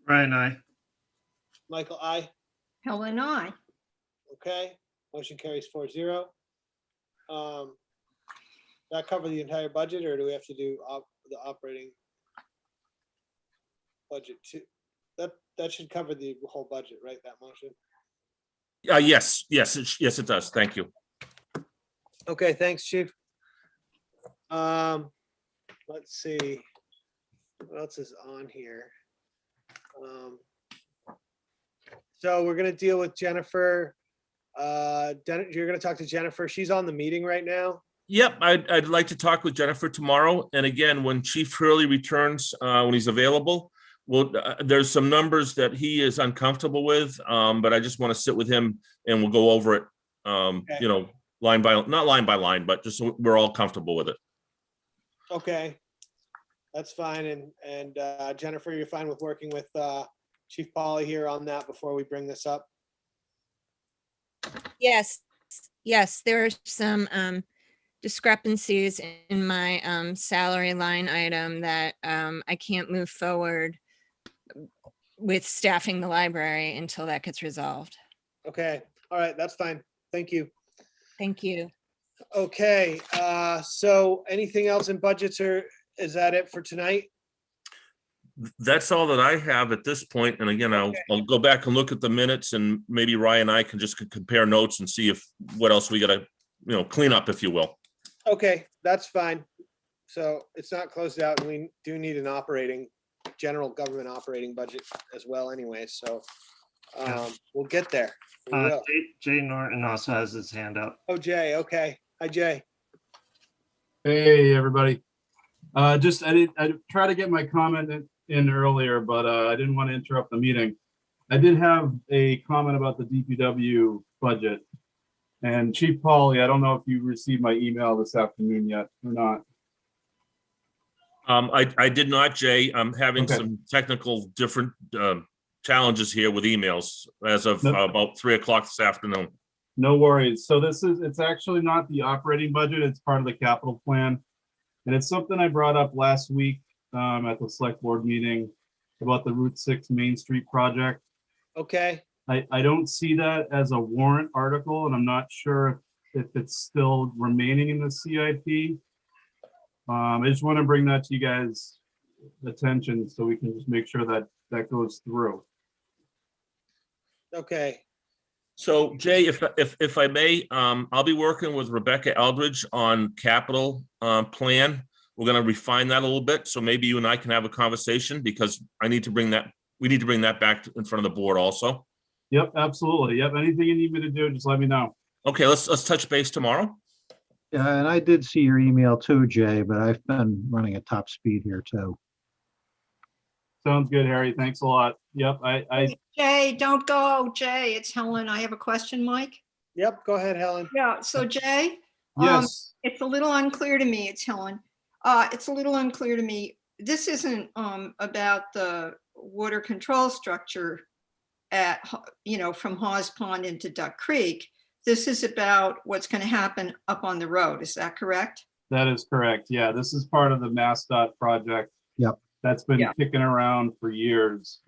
Ryan, I. Michael, I. Helen, I. Okay, motion carries 4-0. that cover the entire budget, or do we have to do the operating budget too? That should cover the whole budget, right? That motion? Yes, yes, it does. Thank you. Okay, thanks, chief. Let's see. What else is on here? So we're gonna deal with Jennifer. You're gonna talk to Jennifer. She's on the meeting right now. Yep, I'd like to talk with Jennifer tomorrow. And again, when Chief Hurley returns, when he's available, there's some numbers that he is uncomfortable with, but I just want to sit with him and we'll go over it, you know, not line by line, but just so we're all comfortable with it. Okay, that's fine. And Jennifer, you're fine with working with Chief Polly here on that before we bring this up? Yes, there are some discrepancies in my salary line item that I can't move forward with staffing the library until that gets resolved. Okay, all right, that's fine. Thank you. Thank you. Okay, so anything else in budgets, or is that it for tonight? That's all that I have at this point. And again, I'll go back and look at the minutes, and maybe Ryan and I can just compare notes and see what else we gotta, clean up, if you will. Okay, that's fine. So it's not closed out, and we do need an general government operating budget as well anyway, so we'll get there. We will. Jay Norton also has his hand up. Oh, Jay, okay. Hi, Jay. Hey, everybody. I tried to get my comment in earlier, but I didn't want to interrupt the meeting. I did have a comment about the DPW budget. And Chief Polly, I don't know if you received my email this afternoon yet or not. I did not, Jay. I'm having Okay. some technical different challenges here with emails as of about 3 o'clock this afternoon. No worries. So it's actually not the operating budget. It's part of the capital plan. And it's something I brought up last week at the select board meeting about the Route 6 Main Street project. Okay, I don't see that as a warrant article, and I'm not sure if it's still remaining in the CIP. I just want to bring that to you guys' attention so we can just make sure that that goes through. okay. So Jay, if I may, I'll be working with Rebecca Eldridge on capital plan. We're going to refine that a little bit. So maybe you and I can have a conversation, because we need to bring that back in front of the board also. Yep, absolutely. Yep, anything you need me to do, just let me know. Okay, let's touch base tomorrow. Yeah, and I did see your email too, Jay, but I've been running at top speed here too. Sounds good, Harry. Thanks a lot. Yep, Jay, don't go. Jay, it's Helen. I have a question, Mike. Yep, go ahead, Helen. Yeah, so Jay, yes. it's a little unclear to me. It's Helen. It's a little unclear to me. This isn't about the water control structure from Hawes Pond into Duck Creek. This is about what's going to happen up on the road. Is that correct? That is correct. Yeah, this is part of the MassDOT project. Yep. That's been kicking around for years.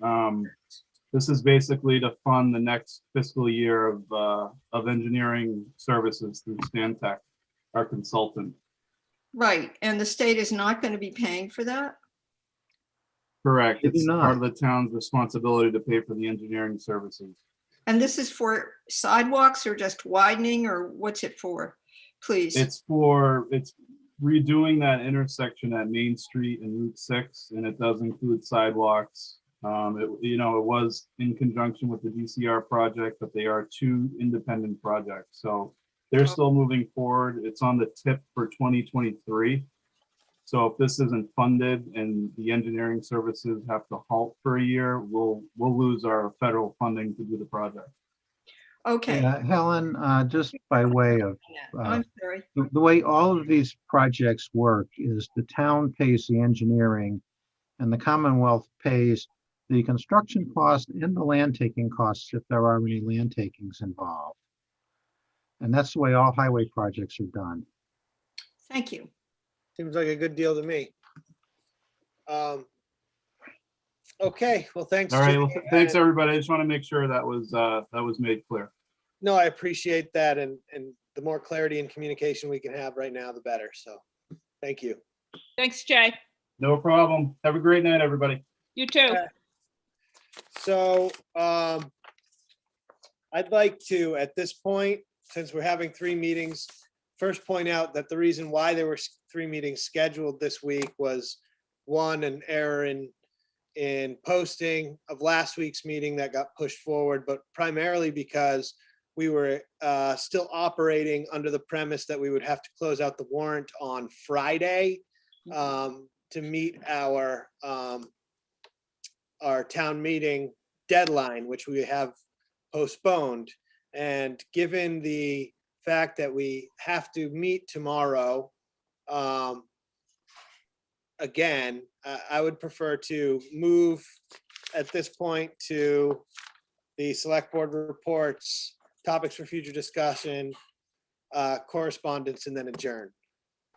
This is basically to fund the next fiscal year of engineering services through Stantec, our consultant. Right, and the state is not going to be paying for that? Correct. They do It's not. part of the town's responsibility to pay for the engineering services. And this is for sidewalks or just widening, or what's it for? Please. It's redoing that intersection at Main Street and Route 6, and it does include sidewalks. It was in conjunction with the DCR project, but they are two independent projects. So they're still moving forward. It's on the tip for 2023. So if this isn't funded and the engineering services have to halt for a year, we'll lose our federal funding to do the project. Okay, Helen, just by way of, I'm sorry. the way all of these projects work is the town pays the engineering and the Commonwealth pays the construction cost and the land taking costs if there are any land takings involved. And that's the way all highway projects are done. Thank you. Seems like a good deal to me. Okay, well, thanks. All right, Jay, well, thanks, and- everybody. I just want to make sure that was made clear. No, I appreciate that, and the more clarity and communication we can have right now, the better, so Thank you. Thanks, Jay. No problem. Have a great night, everybody. You too. Okay. So I'd like to, at this point, since we're having 3 meetings, first point out that the reason why there were 3 meetings scheduled this week was, one, an error in posting of last week's meeting that got pushed forward, but primarily because we were still operating under the premise that we would have to close out the warrant on Friday to meet our town meeting deadline, which we have postponed. And given the fact that we have to meet tomorrow, again, I would prefer to move at this point to the select board reports, topics for future discussion, correspondence, and then adjourn.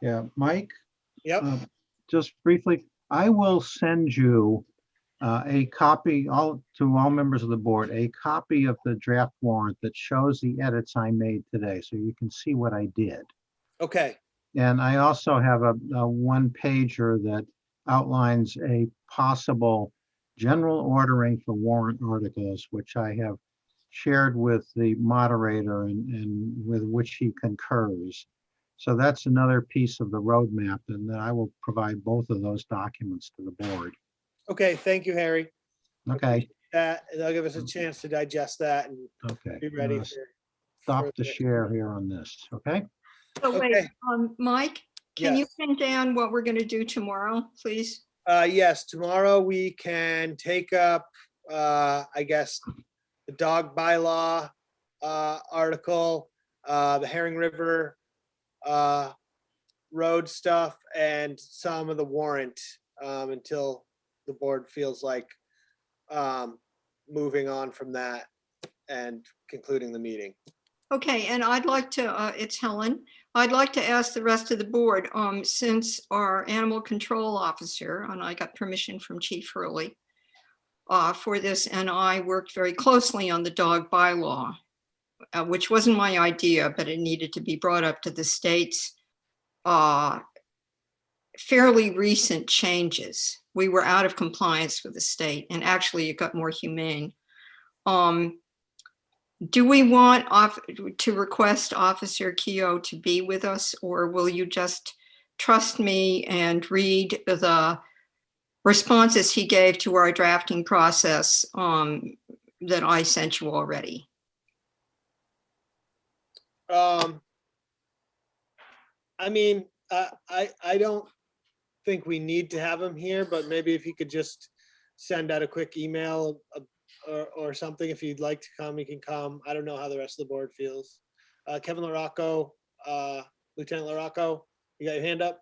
Yeah, Mike? Yep. Just briefly, I will send you a copy, to all members of the board, a copy of the draft warrant that shows the edits I made today, so you can see what I did. Okay. And I also have a 1-pager that outlines a possible general ordering for warrant articles, which I have shared with the moderator and with which he concurs. So that's another piece of the roadmap, and then I will provide both of those documents to the board. Okay, thank you, Harry. Okay, That'll give us a chance to digest that and okay. be ready I'm gonna for. Stop for the share here on this, okay? So wait, Okay. Mike, can you Yes. pin down what we're going to do tomorrow, please? Yes, tomorrow we can take up, I guess, the dog bylaw article, the Herring River road stuff, and some of the warrant until the board feels like moving on from that and concluding the meeting. Okay, and I'd like to, it's Helen. I'd like to ask the rest of the board, since our animal control officer, and I got permission from Chief Hurley for this, and I worked very closely on the dog bylaw, which wasn't my idea, but it needed to be brought up to the state's fairly recent changes. We were out of compliance with the state, and actually it got more humane. Do we want to request Officer Keogh to be with us, or will you just trust me and read the responses he gave to our drafting process that I sent you already? I mean, I don't think we need to have him here, but maybe if you could just send out a quick email or something, if you'd like to come, you can come. I don't know how the rest of the board feels. Kevin LaRocco, Lieutenant LaRocco, you got your hand up?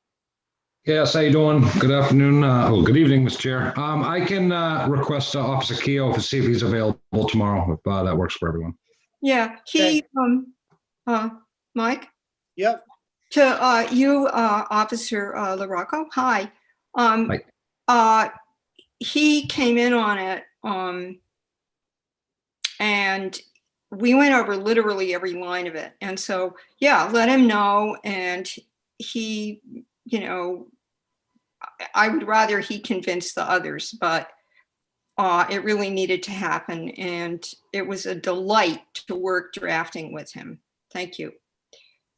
Yes, how you doing? Good afternoon. Good evening, Mr. Chair. I can request Officer Keogh to see if he's available tomorrow, if that works for everyone. Yeah, he, Mike? Yep. To you, Officer LaRocco, hi. He came in on it, and we went over literally every line of it. And so, yeah, let him know. And he, you know, I would rather he convince the others, but it really needed to happen. And it was a delight to work drafting with him. Thank you.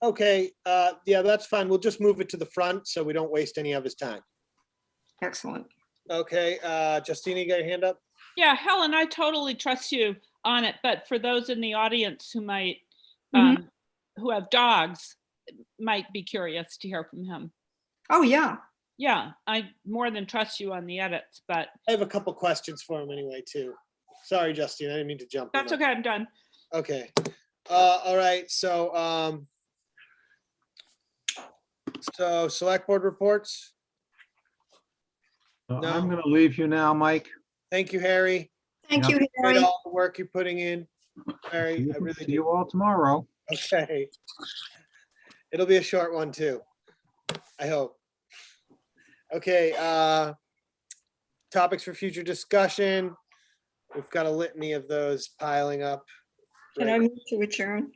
Okay, yeah, that's fine. We'll just move it to the front so we don't waste any of his time. Excellent. Okay, Justina, you got your hand up? Yeah, Helen, I totally trust you on it, but for those in the audience who might, who have dogs, might be curious to hear from him. Oh, yeah. Yeah, I more than trust you on the edits, but. I have a couple questions for him anyway, too. Sorry, Justine, I didn't mean to jump in. That's okay, I'm done. Okay, all right, so select board reports. So No. I'm going to leave you now, Mike. Thank you, Harry. Thank Yep. you, Appreciate Harry. all the work you're putting in. Harry, I really See do. you all tomorrow. Okay. It'll be a short one too, I hope. Okay, topics for future discussion. We've got a litany of those piling up. Can I move to adjourn?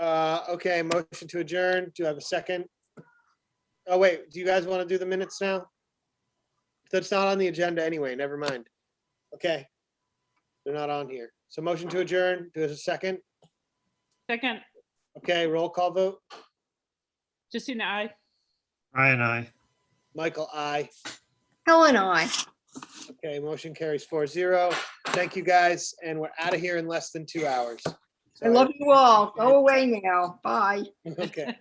Okay, motion to adjourn. Do I have a second? Oh, wait, do you guys want to do the minutes now? That's not on the agenda anyway, never mind. Okay. They're not on here. So motion to adjourn, there's a second. Second, Okay, roll call vote. Justina, I. Ryan, I. Michael, aye. Helen, I. Okay, motion carries 4-0. Thank you, guys, and we're out of here in less than 2 hours. I love you all. Go away now. Bye. Okay.